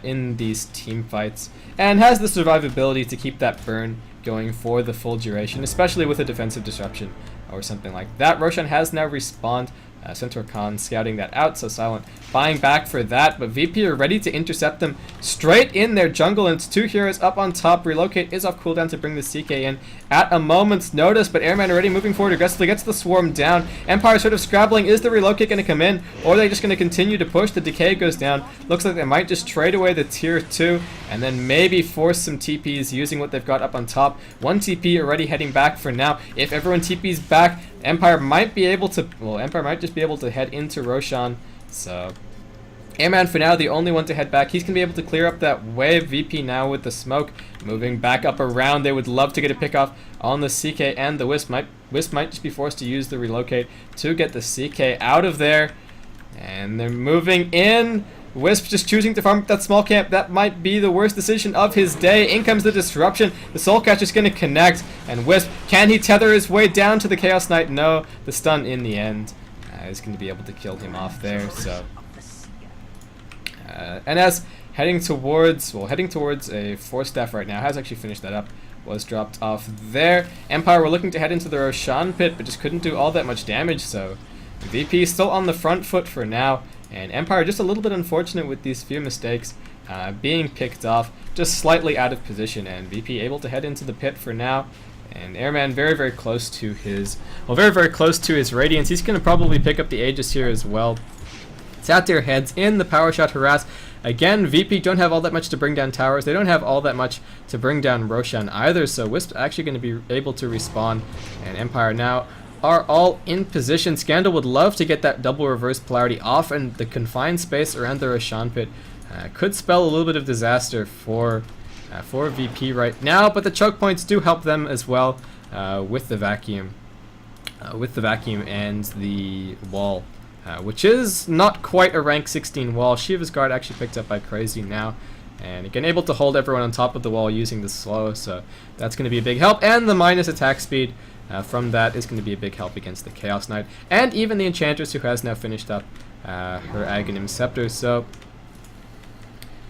in these team fights, and has the survivability to keep that burn going for the full duration, especially with a defensive disruption or something like that. Roshan has now respawned. Centaur Khan scouting that out, so Silent buying back for that, but VP are ready to intercept them straight in their jungle, and it's 2 heroes up on top. Relocate is off cooldown to bring the CK in at a moment's notice, but Airman already moving forward aggressively, gets the swarm down. Empire sort of scrabbling. Is the relocate going to come in, or are they just going to continue to push? The decay goes down. Looks like they might just trade away the tier 2 and then maybe force some TPs using what they've got up on top. 1 TP already heading back for now. If everyone TPs back, Empire might be able to, well, Empire might just be able to head into Roshan. So Airman for now, the only one to head back. He's going to be able to clear up that wave. VP now with the smoke, moving back up around. They would love to get a pick off on the CK and the Wisp. Wisp might just be forced to use the relocate to get the CK out of there. And they're moving in. Wisp just choosing to farm that small camp. That might be the worst decision of his day. In comes the disruption. The Soul Catch is going to connect. And Wisp, can he tether his way down to the Chaos Knight? No. The stun in the end is going to be able to kill him off there. So, and as heading towards a Force Staff right now, has actually finished that up. Was dropped off there. Empire were looking to head into the Roshan pit, but just couldn't do all that much damage. So VP still on the front foot for now. And Empire just a little bit unfortunate with these few mistakes, being picked off, just slightly out of position, and VP able to head into the pit for now. And Airman very, very close to his, very, very close to his Radiance. He's going to probably pick up the Aegis here as well. Satyr heads in, the power shot harass. Again, VP don't have all that much to bring down towers. They don't have all that much to bring down Roshan either, so Wisp actually going to be able to respawn, and Empire now are all in position. Scandal would love to get that double reverse polarity off, and the confined space around the Roshan pit could spell a little bit of disaster for VP right now, but the choke points do help them as well with the vacuum and the wall, which is not quite a rank 16 wall. Sheever's guard actually picked up by Crazy now, and again able to hold everyone on top of the wall using the slow, so that's going to be a big help, and the minus attack speed from that is going to be a big help against the Chaos Knight, and even the Enchantress, who has now finished up her Aghanim Scepter. So,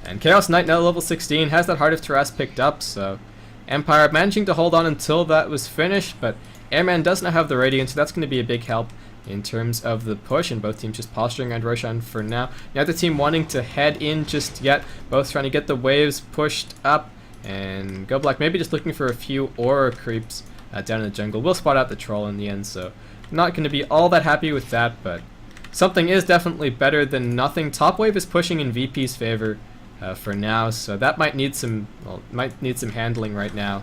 and Chaos Knight now level 16, has that Heart of Taras picked up, so Empire managing to hold on until that was finished, but Airman does not have the Radiance, so that's going to be a big help in terms of the push, and both teams just posturing around Roshan for now. Neither team wanting to head in just yet, both trying to get the waves pushed up, and Go Black maybe just looking for a few aura creeps down in the jungle. We'll spot out the troll in the end, so not going to be all that happy with that, but something is definitely better than nothing. Top wave is pushing in VP's favor for now, so that might need some handling right now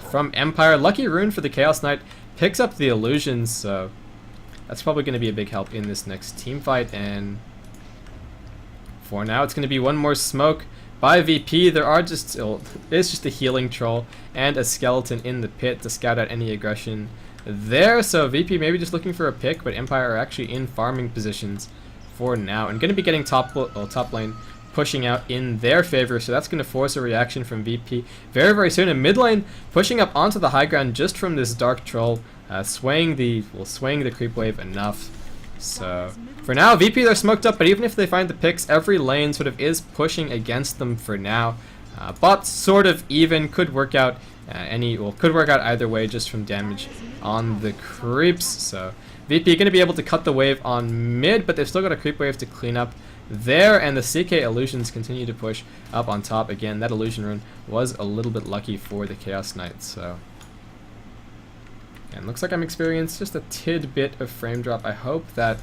from Empire. Lucky Rune for the Chaos Knight picks up the illusions, so that's probably going to be a big help in this next team fight. And for now, it's going to be one more smoke by VP. There are just it's just a healing troll and a skeleton in the pit to scout out any aggression there. So VP maybe just looking for a pick, but Empire are actually in farming positions for now, and going to be getting top lane pushing out in their favor, so that's going to force a reaction from VP very, very soon. And mid lane pushing up onto the high ground just from this dark troll, swaying the creep wave enough. So for now, VP they're smoked up, but even if they find the picks, every lane sort of is pushing against them for now. Bot sort of even, could work out either way just from damage on the creeps. So VP going to be able to cut the wave on mid, but they've still got a creep wave to clean up there, and the CK illusions continue to push up on top. Again, that illusion rune was a little bit lucky for the Chaos Knight. So, and looks like I'm experiencing just a tidbit of frame drop. I hope that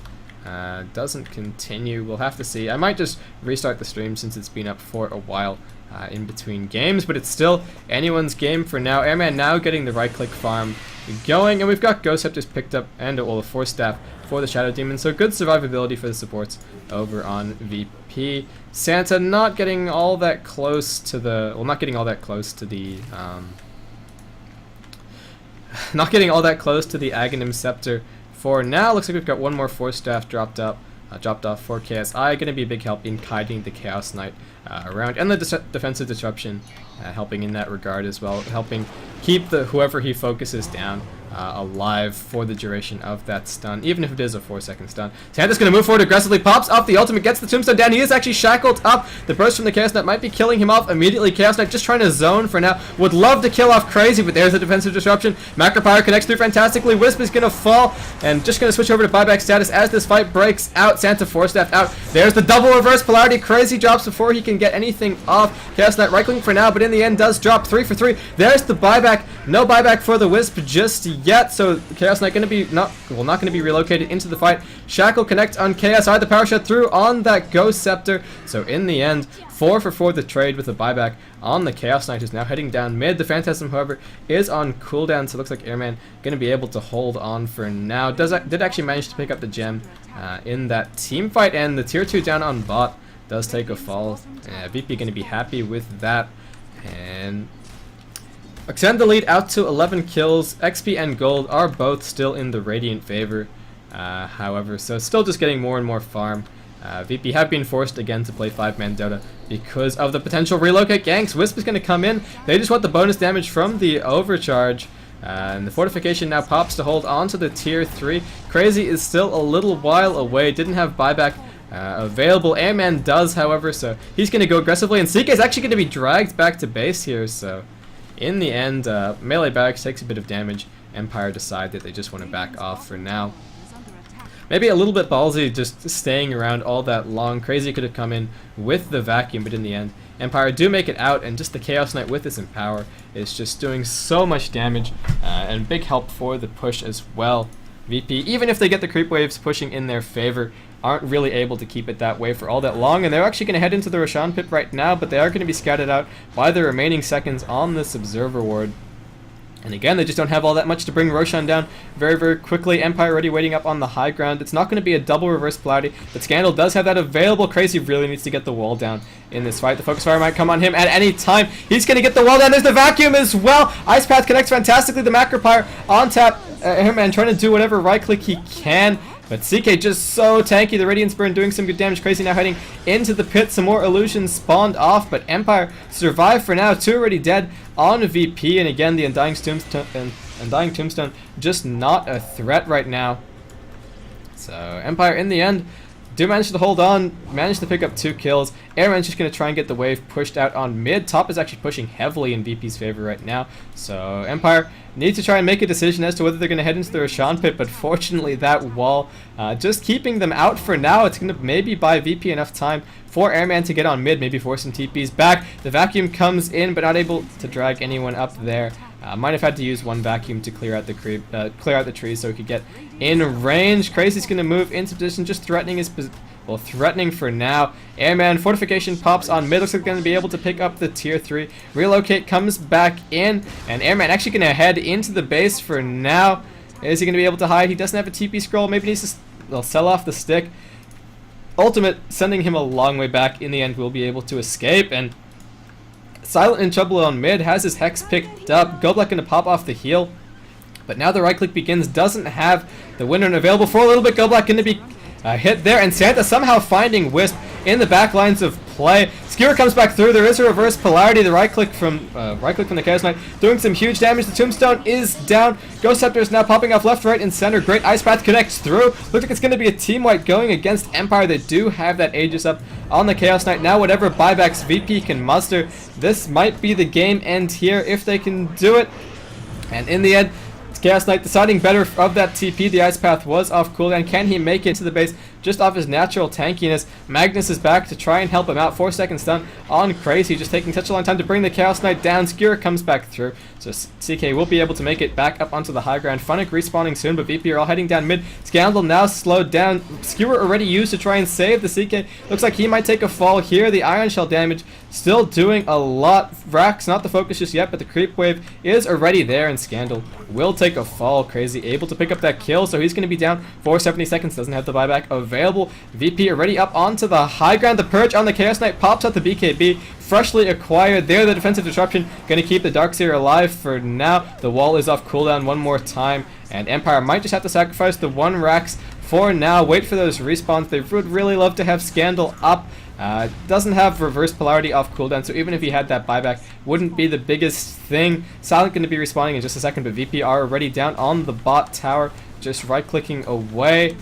doesn't continue. We'll have to see. I might just restart the stream since it's been up for a while in between games, but it's still anyone's game for now. Airman now getting the right click farm going, and we've got Ghost Scepters picked up and the Force Staff for the Shadow Demon, so good survivability for the supports over on VP. Santa not getting all that close to the, not getting all that close to the Aghanim Scepter for now. Looks like we've got one more Force Staff dropped off for KSI. Going to be a big help in kiting the Chaos Knight around, and the defensive disruption helping in that regard as well, helping keep whoever he focuses down alive for the duration of that stun, even if it is a 4-second stun. Santa's going to move forward aggressively, pops off the ultimate, gets the tombstone down. He is actually shackled up. The burst from the Chaos Knight might be killing him off immediately. Chaos Knight just trying to zone for now. Would love to kill off Crazy, but there's a defensive disruption. Macropyre connects through fantastically. Wisp is going to fall, and just going to switch over to buyback status as this fight breaks out. Santa force-staffed out. There's the double reverse polarity. Crazy drops before he can get anything off. Chaos Knight right-clicking for now, but in the end does drop 3 for 3. There's the buyback. No buyback for the Wisp just yet, so Chaos Knight going to be not going to be relocated into the fight. Shackle connect on KSI, the power shot through on that Ghost Scepter. So in the end, 4 for 4 the trade with the buyback on the Chaos Knight, who's now heading down mid. The Phantasm, however, is on cooldown, so it looks like Airman going to be able to hold on for now. Did actually manage to pick up the gem in that team fight, and the tier 2 down on bot does take a fall. VP going to be happy with that, and extend the lead out to 11 kills. XP and gold are both still in the Radiant favor, however, so still just getting more and more farm. VP have been forced again to play 5-man Dota because of the potential relocate ganks. Wisp is going to come in. They just want the bonus damage from the overcharge. And the fortification now pops to hold on to the tier 3. Crazy is still a little while away. Didn't have buyback available. Airman does, however, so he's going to go aggressively. And CK is actually going to be dragged back to base here. So in the end, melee barracks takes a bit of damage. Empire decide that they just want to back off for now. Maybe a little bit ballsy just staying around all that long. Crazy could have come in with the vacuum, but in the end, Empire do make it out, and just the Chaos Knight with his Empower is just doing so much damage, and big help for the push as well. VP, even if they get the creep waves pushing in their favor, aren't really able to keep it that way for all that long, and they're actually going to head into the Roshan pit right now, but they are going to be scouted out by the remaining seconds on this Observer Ward. And again, they just don't have all that much to bring Roshan down very, very quickly. Empire already waiting up on the high ground. It's not going to be a double reverse polarity, but Scandal does have that available. Crazy really needs to get the wall down in this fight. The focus fire might come on him at any time. He's going to get the wall down. There's the vacuum as well. Ice Path connects fantastically. The Macropyre on tap. Him trying to do whatever right click he can. But CK just so tanky. The Radiance Burn doing some good damage. Crazy now heading into the pit. Some more illusions spawned off, but Empire survived for now. 2 already dead on VP, and again the Undying Tombstone just not a threat right now. So Empire in the end do manage to hold on, manage to pick up 2 kills. Airman's just going to try and get the wave pushed out on mid. Top is actually pushing heavily in VP's favor right now. So Empire need to try and make a decision as to whether they're going to head into the Roshan pit, but fortunately that wall just keeping them out for now. It's going to maybe buy VP enough time for Airman to get on mid, maybe force some TPs back. The vacuum comes in, but not able to drag anyone up there. Might have had to use one vacuum to clear out the clear out the trees so he could get in range. Crazy's going to move into position, just threatening his threatening for now. Airman fortification pops on mid. Looks like going to be able to pick up the tier 3. Relocate comes back in, and Airman actually going to head into the base for now. Is he going to be able to hide? He doesn't have a TP scroll. Maybe needs to sell off the stick. Ultimate sending him a long way back. In the end, will be able to escape, and Silent in trouble on mid, has his Hex picked up. Goblet going to pop off the heal, but now the right click begins. Doesn't have the winner available for a little bit. Goblet going to be hit there, and Santa somehow finding Wisp in the back lines of play. Skewer comes back through. There is a reverse polarity. The right click from the Chaos Knight doing some huge damage. The Tombstone is down. Ghost Scepter is now popping off left, right, and center. Great Ice Path connects through. Looks like it's going to be a team wipe going against Empire. They do have that Aegis up on the Chaos Knight. Now whatever buybacks VP can muster, this might be the game end here if they can do it. And in the end, Chaos Knight deciding better of that TP. The Ice Path was off cooldown. Can he make it to the base just off his natural tankiness? Magnus is back to try and help him out. 4-second stun on Crazy, just taking such a long time to bring the Chaos Knight down. Skewer comes back through, so CK will be able to make it back up onto the high ground. Funnick respawning soon, but VP are all heading down mid. Scandal now slowed down. Skewer already used to try and save the CK. Looks like he might take a fall here. The Iron Shell damage still doing a lot. Vrax not the focus just yet, but the creep wave is already there, and Scandal will take a fall. Crazy able to pick up that kill, so he's going to be down for 70 seconds. Doesn't have the buyback available. VP already up onto the high ground. The Purge on the Chaos Knight pops out the BKB. Freshly acquired there. The defensive disruption going to keep the Darkseer alive for now. The wall is off cooldown one more time, and Empire might just have to sacrifice the 1 Rax for now. Wait for those respawns. They would really love to have Scandal up. Doesn't have reverse polarity off cooldown, so even if he had that buyback, wouldn't be the biggest thing. Silent going to be respawning in just a second, but VP are already down on the bot tower, just right-clicking away.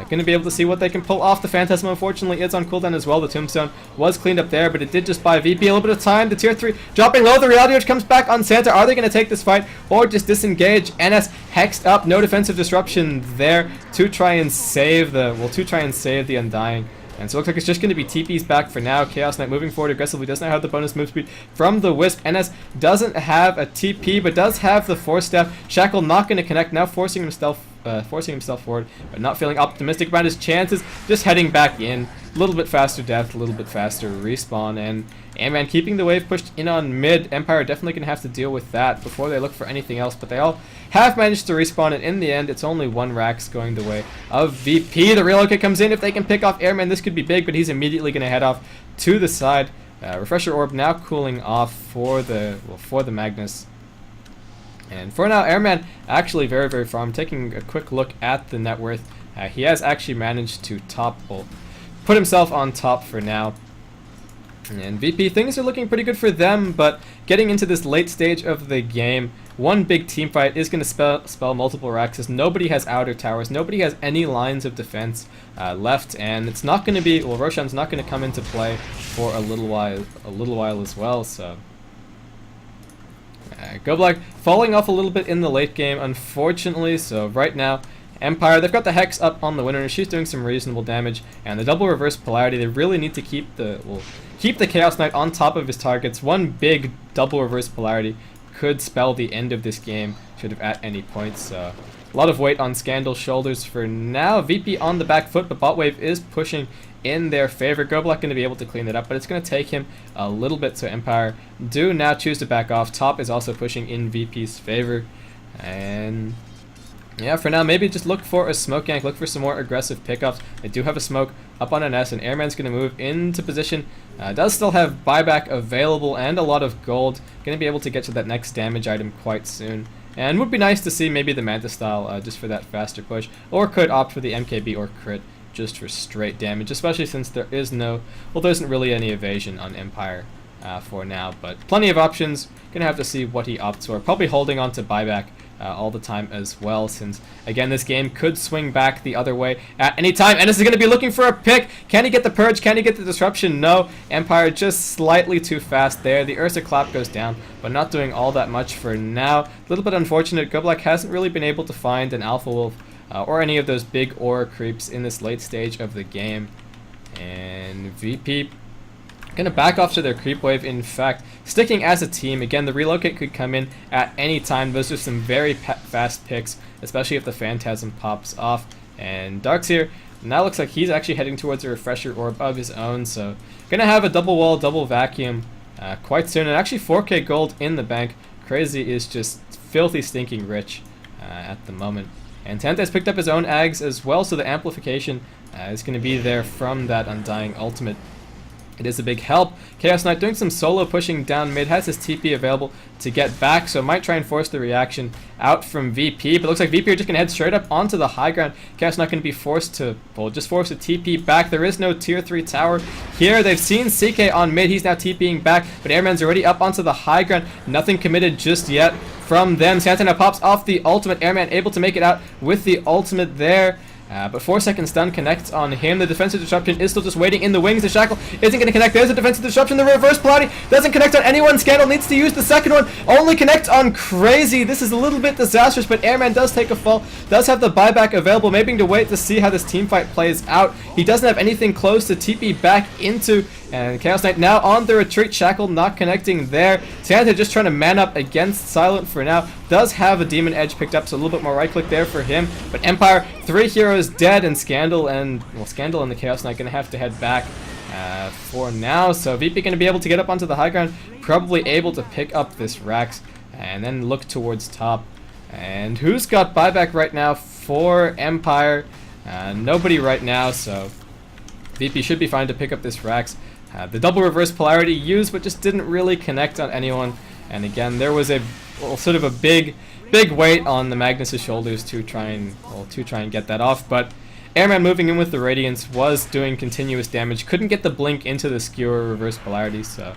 Going to be able to see what they can pull off. The Phantasm, unfortunately, is on cooldown as well. The Tombstone was cleaned up there, but it did just buy VP a little bit of time. The tier 3 dropping low. The Reality Edge comes back on Santa. Are they going to take this fight or just disengage? NS hexed up. No defensive disruption there to try and save the Undying. And so it looks like it's just going to be TP's back for now. Chaos Knight moving forward aggressively. Does not have the bonus move speed from the Wisp. NS doesn't have a TP, but does have the Force Staff. Shackle not going to connect. Now forcing himself forward, but not feeling optimistic about his chances. Just heading back in. A little bit faster death, a little bit faster respawn, and Ant-Man keeping the wave pushed in on mid. Empire definitely going to have to deal with that before they look for anything else, but they all have managed to respawn, and in the end, it's only one Rax going the way of VP. The relocate comes in. If they can pick off Airman, this could be big, but he's immediately going to head off to the side. Refresher Orb now cooling off for the Magnus. And for now, Airman actually very, very farm. Taking a quick look at the net worth, he has actually managed to put himself on top for now. And VP, things are looking pretty good for them, but getting into this late stage of the game, one big team fight is going to spell multiple Raxes. Nobody has outer towers. Nobody has any lines of defense left, and it's not going to be, well, Roshan's not going to come into play for a little while as well, so Goblack falling off a little bit in the late game, unfortunately. So right now, Empire, they've got the Hex up on the winner. She's doing some reasonable damage, and the double reverse polarity. They really need to keep the Chaos Knight on top of his targets. One big double reverse polarity could spell the end of this game, should have at any point. So a lot of weight on Scandal's shoulders for now. VP on the back foot, but bot wave is pushing in their favor. Goblack going to be able to clean it up, but it's going to take him a little bit, so Empire do now choose to back off. Top is also pushing in VP's favor, and yeah, for now, maybe just look for a smoke gank, look for some more aggressive pickups. They do have a smoke up on an S, and Airman's going to move into position. Does still have buyback available and a lot of gold. Going to be able to get to that next damage item quite soon. And would be nice to see maybe the Manta style just for that faster push, or could opt for the MKB or crit just for straight damage, especially since there isn't really any evasion on Empire for now, but plenty of options. Gonna have to see what he opts for. Probably holding on to buyback all the time as well, since again this game could swing back the other way at any time. Ennis is going to be looking for a pick. Can he get the purge? Can he get the disruption? No. Empire just slightly too fast there. The Ursa clap goes down, but not doing all that much for now. A little bit unfortunate. Goblack hasn't really been able to find an Alpha Wolf or any of those big aura creeps in this late stage of the game. And VP going to back off to their creep wave. In fact, sticking as a team. Again, the relocate could come in at any time. Those are some very fast picks, especially if the Phantasm pops off. And Dark's here. Now looks like he's actually heading towards a refresher orb of his own. So going to have a double wall, double vacuum quite soon. And actually 4K gold in the bank. Crazy is just filthy stinking rich at the moment. And Tanta has picked up his own Ags as well, so the amplification is going to be there from that Undying ultimate. It is a big help. Chaos Knight doing some solo pushing down mid, has his TP available to get back, so might try and force the reaction out from VP, but looks like VP are just going to head straight up onto the high ground. Chaos Knight going to be forced to, well, just force a TP back. There is no tier 3 tower here. They've seen CK on mid, he's now TPing back, but Airman's already up onto the high ground. Nothing committed just yet from them. Santana pops off the ultimate. Airman able to make it out with the ultimate there. But 4 second stun connects on him. The defensive disruption is still just waiting in the wings. The shackle isn't going to connect. There's a defensive disruption. The reverse polarity doesn't connect on anyone. Scandal needs to use the second one. Only connect on Crazy. This is a little bit disastrous, but Airman does take a fall. Does have the buyback available. Maybe to wait to see how this team fight plays out. He doesn't have anything close to TP back into. And Chaos Knight now on the retreat. Shackle not connecting there. Santa just trying to man up against Silent for now. Does have a Demon Edge picked up, so a little bit more right click there for him. But Empire, 3 heroes dead, and Scandal and the Chaos Knight going to have to head back for now. So VP going to be able to get up onto the high ground, probably able to pick up this Rax, and then look towards top. And who's got buyback right now for Empire? Nobody right now, so VP should be fine to pick up this Rax. The double reverse polarity used, but just didn't really connect on anyone. And again, there was a sort of a big weight on the Magnus's shoulders to try and get that off. But Airman moving in with the Radiance was doing continuous damage. Couldn't get the blink into the skewer reverse polarity, so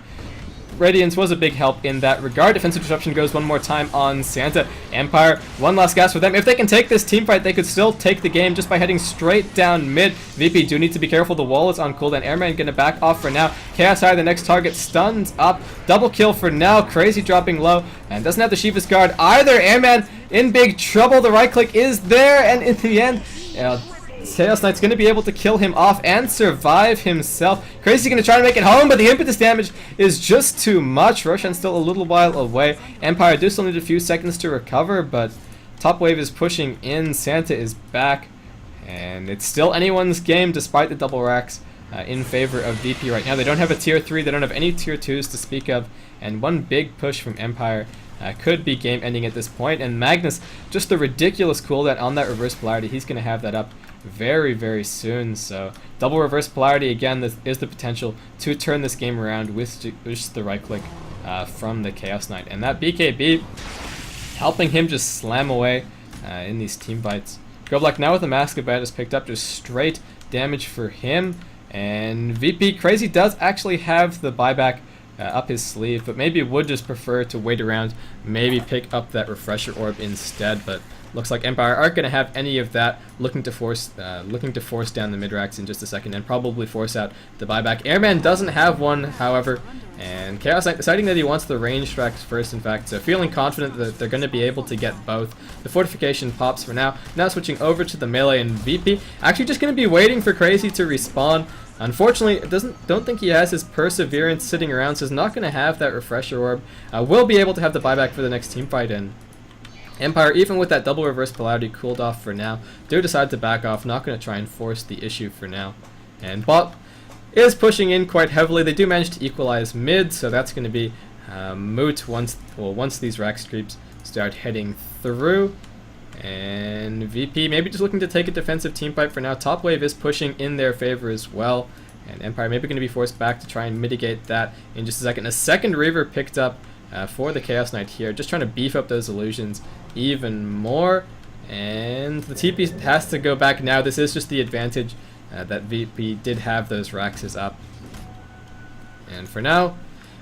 Radiance was a big help in that regard. Defensive disruption goes one more time on Santa. Empire, one last gas for them. If they can take this team fight, they could still take the game just by heading straight down mid. VP do need to be careful. The wall is on cooldown. Airman gonna back off for now. Chaos Eye, the next target, stuns up. Double kill for now. Crazy dropping low and doesn't have the Sheever's guard either. Airman in big trouble. The right click is there, and in the end, Chaos Knight's going to be able to kill him off and survive himself. Crazy's going to try to make it home, but the impetus damage is just too much. Roshan's still a little while away. Empire do still need a few seconds to recover, but top wave is pushing in. Santa is back, and it's still anyone's game despite the double racks in favor of VP right now. They don't have a tier 3, they don't have any tier 2s to speak of, and one big push from Empire could be game ending at this point. And Magnus, just the ridiculous cooldown on that reverse polarity, he's going to have that up very soon. So double reverse polarity again, this is the potential to turn this game around with just the right click from the Chaos Knight, and that BKB helping him just slam away in these team fights. Goblock now with the Mask of Bandits picked up, just straight damage for him. And VP Crazy does actually have the buyback up his sleeve, but maybe would just prefer to wait around, maybe pick up that refresher orb instead. But looks like Empire aren't going to have any of that, looking to force down the mid racks in just a second and probably force out the buyback. Airman doesn't have one, however, and Chaos Knight deciding that he wants the ranged racks first, in fact, so feeling confident that they're going to be able to get both. The fortification pops for now. Now switching over to the melee, and VP actually just going to be waiting for Crazy to respawn. Unfortunately, don't think he has his perseverance sitting around, so he's not going to have that refresher orb. Will be able to have the buyback for the next team fight, and Empire, even with that double reverse polarity cooled off for now, do decide to back off, not going to try and force the issue for now. And bot is pushing in quite heavily. They do manage to equalize mid, so that's going to be moot once these rack creeps start heading through. And VP maybe just looking to take a defensive team fight for now. Top wave is pushing in their favor as well, and Empire maybe going to be forced back to try and mitigate that in just a second. A second Reaver picked up for the Chaos Knight here, just trying to beef up those illusions even more. And the TP has to go back now. This is just the advantage that VP did have those racks up. And for now,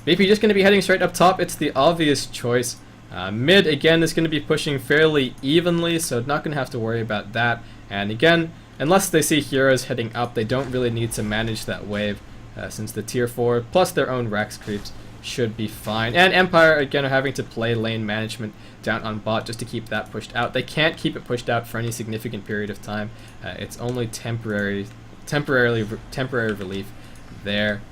VP just going to be heading straight up top. It's the obvious choice. Mid, again, is going to be pushing fairly evenly, so not going to have to worry about that. And again, unless they see heroes heading up, they don't really need to manage that wave, since the tier 4 plus their own Rex creeps should be fine. And Empire, again, are having to play lane management down on bot just to keep that pushed out. They can't keep it pushed out for any significant period of time. It's only temporary relief there.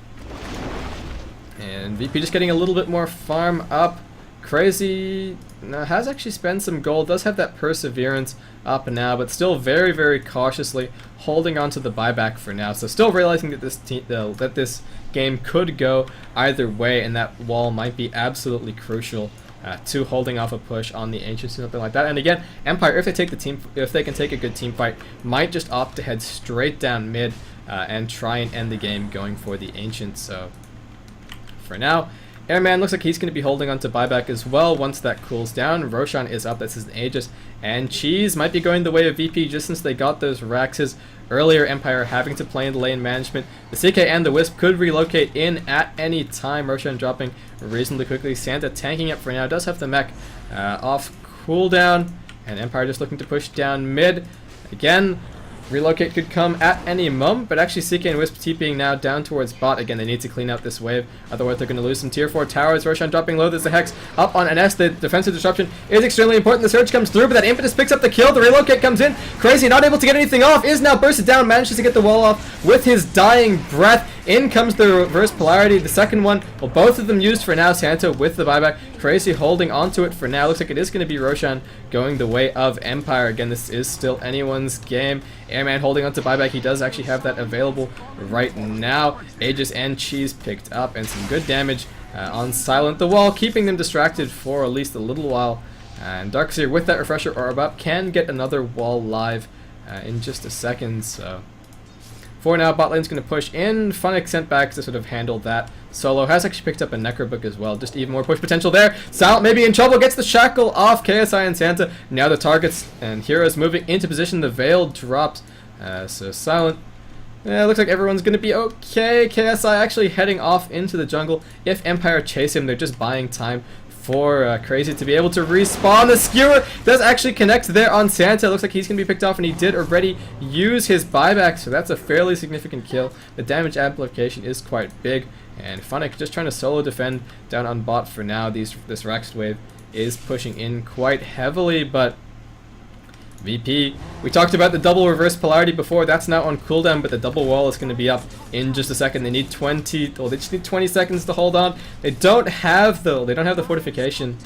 And VP just getting a little bit more farm up. Crazy has actually spent some gold, does have that perseverance up now, but still very cautiously holding on to the buyback for now. So still realizing that this game could go either way, and that wall might be absolutely crucial to holding off a push on the Ancients or something like that. And again, Empire, if they can take a good team fight, might just opt to head straight down mid and try and end the game going for the Ancients. So for now, Airman looks like he's going to be holding on to buyback as well once that cools down. Roshan is up, that's his Aegis. And Cheese might be going the way of VP just since they got those Raxes earlier. Empire having to play in the lane management. The CK and the Wisp could relocate in at any time. Roshan dropping reasonably quickly. Santa tanking up for now. Does have the mech off cooldown. And Empire just looking to push down mid. Again, relocate could come at any moment, but actually CK and Wisp TPing now down towards bot. Again, they need to clean out this wave, otherwise they're going to lose some tier 4 towers. Roshan dropping low, there's the Hex up on NS. The defensive disruption is extremely important. The surge comes through, but that impetus picks up the kill. The relocate comes in. Crazy not able to get anything off, is now bursted down, manages to get the wall off with his dying breath. In comes the reverse polarity, the second one. Well, both of them used for now. Santa with the buyback. Crazy holding onto it for now. Looks like it is going to be Roshan going the way of Empire. Again, this is still anyone's game. Airman holding onto buyback. He does actually have that available right now. Aegis and Cheese picked up, and some good damage on Silent the Wall, keeping them distracted for at least a little while. And Darkseer with that refresher orb up can get another wall live in just a second. So for now, bot lane's going to push in. Funnick sent back to sort of handle that. Solo has actually picked up a Necrobook as well. Just even more push potential there. Silent maybe in trouble. Gets the shackle off KSI and Santa. Now the targets and heroes moving into position. The Veil drops. So Silent, yeah, looks like everyone's going to be okay. KSI actually heading off into the jungle. If Empire chase him, they're just buying time for Crazy to be able to respawn. The skewer does actually connect there on Santa. Looks like he's going to be picked off, and he did already use his buyback, so that's a fairly significant kill. The damage amplification is quite big, and Funnick just trying to solo defend down on bot for now. This Rex wave is pushing in quite heavily, but VP, we talked about the double reverse polarity before. That's now on cooldown, but the double wall is going to be up in just a second. They need they just need 20 seconds to hold on. They don't have the fortification.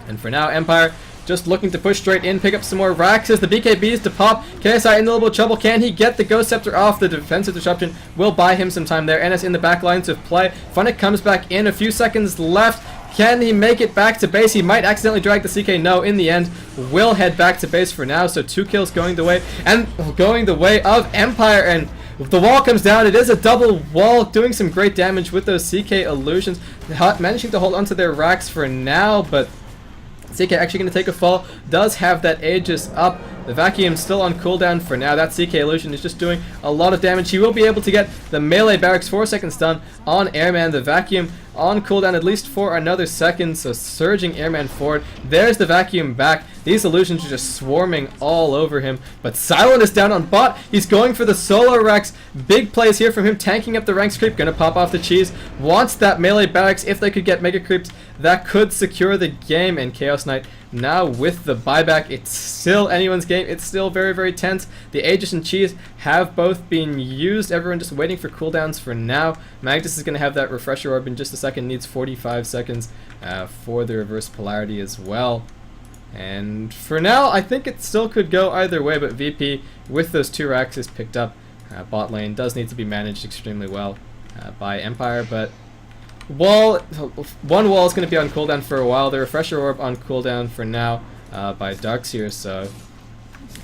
And for now, Empire just looking to push straight in, pick up some more racks as the BKBs to pop. KSI in a little bit of trouble. Can he get the Ghost Scepter off? The defensive disruption will buy him some time there. NS in the back lines of play. Funnick comes back in, a few seconds left. Can he make it back to base? He might accidentally drag the CK. No, in the end, will head back to base for now. So 2 kills going the way of Empire, and the wall comes down. It is a double wall, doing some great damage with those CK illusions, managing to hold onto their racks for now, but CK actually going to take a fall. Does have that Aegis up. The vacuum still on cooldown for now. That CK illusion is just doing a lot of damage. He will be able to get the melee barracks 4 seconds stun on Airman. The vacuum on cooldown at least for another second, so surging Airman forward. There's the vacuum back. These illusions are just swarming all over him, but Silent is down on bot. He's going for the solo Rex. Big plays here from him, tanking up the ranks creep. Gonna pop off the cheese. Wants that melee barracks. If they could get mega creeps, that could secure the game. And Chaos Knight now with the buyback, it's still anyone's game. It's still very, very tense. The Aegis and cheese have both been used. Everyone just waiting for cooldowns for now. Magnus is going to have that refresher orb in just a second. Needs 45 seconds for the reverse polarity as well. And for now, I think it still could go either way, but VP with those 2 racks is picked up. Bot lane does need to be managed extremely well by Empire, but one wall is going to be on cooldown for a while. The refresher orb on cooldown for now by Darkseer, so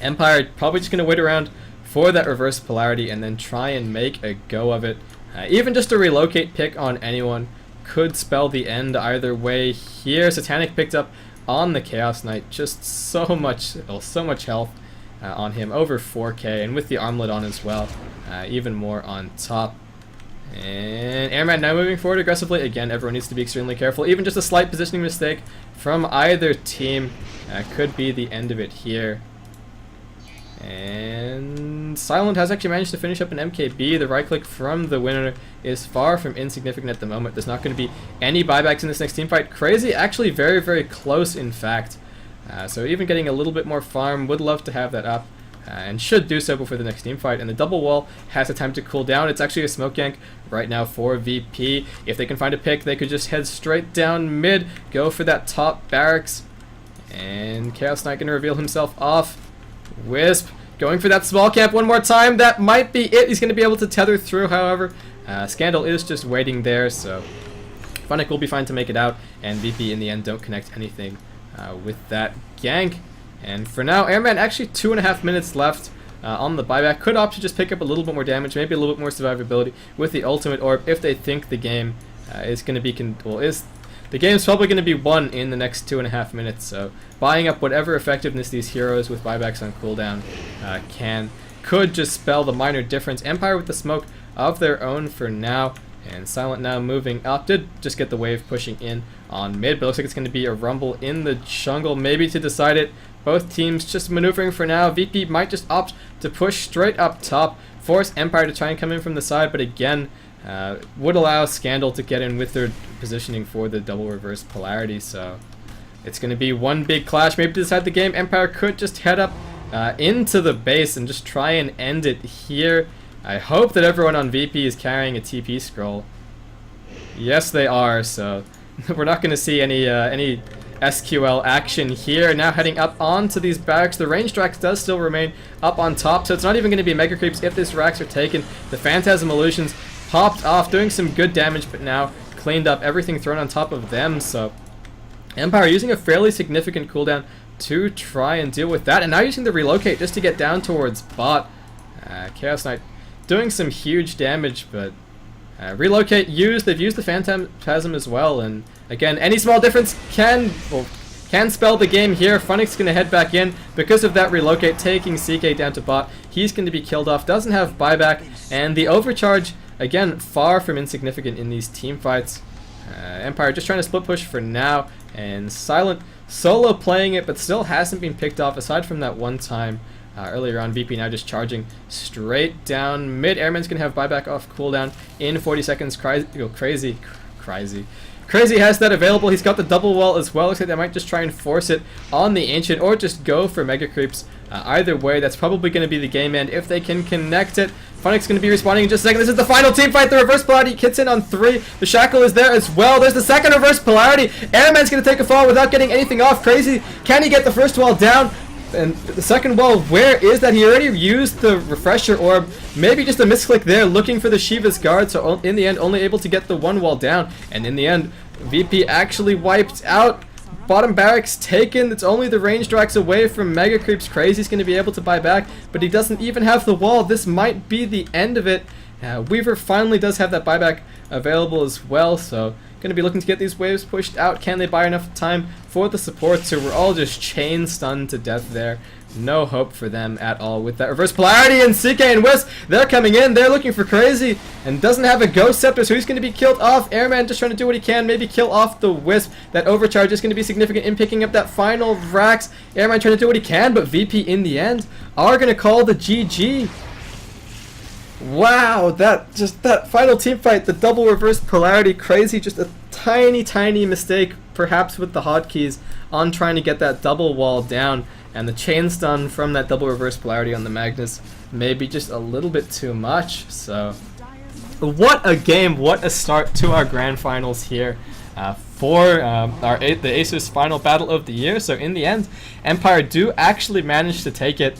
Empire probably just going to wait around for that reverse polarity and then try and make a go of it. Even just a relocate pick on anyone could spell the end either way here. Satanic picked up on the Chaos Knight, just so much health on him, over 4k, and with the armlet on as well, even more on top. And Airman now moving forward aggressively. Again, everyone needs to be extremely careful. Even just a slight positioning mistake from either team could be the end of it here. And Silent has actually managed to finish up an MKB. The right click from the winner is far from insignificant at the moment. There's not going to be any buybacks in this next team fight. Crazy actually very, very close in fact. So even getting a little bit more farm, would love to have that up. And should do so before the next team fight. And the double wall has a time to cool down. It's actually a smoke gank right now for VP. If they can find a pick, they could just head straight down mid, go for that top barracks. And Chaos Knight going to reveal himself off. Wisp going for that small camp one more time. That might be it. He's going to be able to tether through, however. Scandal is just waiting there, so Funnick will be fine to make it out. And VP in the end don't connect anything with that gank. And for now, Airman actually 2.5 minutes left on the buyback. Could opt to just pick up a little bit more damage, maybe a little bit more survivability with the ultimate orb if they think the game is going to be the game's probably going to be won in the next 2.5 minutes. So buying up whatever effectiveness these heroes with buybacks on cooldown could just spell the minor difference. Empire with the smoke of their own for now. And Silent now moving up. Did just get the wave pushing in on mid, but looks like it's going to be a rumble in the jungle maybe to decide it. Both teams just maneuvering for now. VP might just opt to push straight up top, force Empire to try and come in from the side, but again, would allow Scandal to get in with their positioning for the double reverse polarity. So it's going to be one big clash, maybe to decide the game. Empire could just head up into the base and just try and end it here. I hope that everyone on VP is carrying a TP scroll. Yes, they are, so we're not going to see any SQL action here. Now heading up onto these barracks. The ranged racks does still remain up on top, so it's not even going to be mega creeps if these racks are taken. The Phantasm illusions popped off, doing some good damage, but now cleaned up, everything thrown on top of them. So Empire using a fairly significant cooldown to try and deal with that, and now using the relocate just to get down towards bot. Chaos Knight doing some huge damage, but relocate used. They've used the Phantasm as well, and again, any small difference can can spell the game here. Funnick's going to head back in because of that relocate, taking CK down to bot. He's going to be killed off, doesn't have buyback, and the overcharge, again, far from insignificant in these team fights. Empire just trying to split push for now, and Silent solo playing it, but still hasn't been picked off aside from that one time earlier on. VP now just charging straight down mid. Airman's going to have buyback off cooldown in 40 seconds. Crazy has that available. He's got the double wall as well. Looks like they might just try and force it on the Ancient or just go for Mega Creeps. Either way, that's probably going to be the game end if they can connect it. Funnick's going to be responding in just a second. This is the final team fight. The reverse polarity kits in on 3. The shackle is there as well. There's the second reverse polarity. Airman's going to take a fall without getting anything off. Crazy. Can he get the first wall down? And the second wall, where is that? He already used the refresher orb. Maybe just a misclick there, looking for the Sheeva's guard. So in the end, only able to get the one wall down. And in the end, VP actually wiped out. Bottom barracks taken. It's only the ranged racks away from Mega Creeps. Crazy's going to be able to buy back, but he doesn't even have the wall. This might be the end of it. Weaver finally does have that buyback available as well, so going to be looking to get these waves pushed out. Can they buy enough time for the supports who were all just chain stunned to death there? No hope for them at all with that reverse polarity. And CK and Wisp, they're coming in. They're looking for Crazy and doesn't have a Ghost Scepter, so he's going to be killed off. Airman just trying to do what he can, maybe kill off the Wisp. That overcharge is going to be significant in picking up that final Rax. Airman trying to do what he can, but VP in the end are going to call the GG. Wow, that final team fight, the double reverse polarity. Crazy, just a tiny mistake, perhaps with the hotkeys, on trying to get that double wall down. And the chain stun from that double reverse polarity on the Magnus, maybe just a little bit too much. So, what a game, what a start to our grand finals here for the Asus Final Battle of the year. So in the end, Empire do actually manage to take it.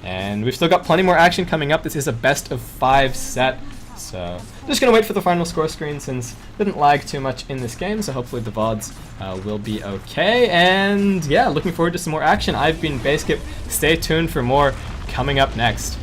And we've still got plenty more action coming up. This is a best of 5 set. So just going to wait for the final score screen since it didn't lag too much in this game. So hopefully the VODs will be okay. And yeah, looking forward to some more action. I've been Baseskip. Stay tuned for more coming up next.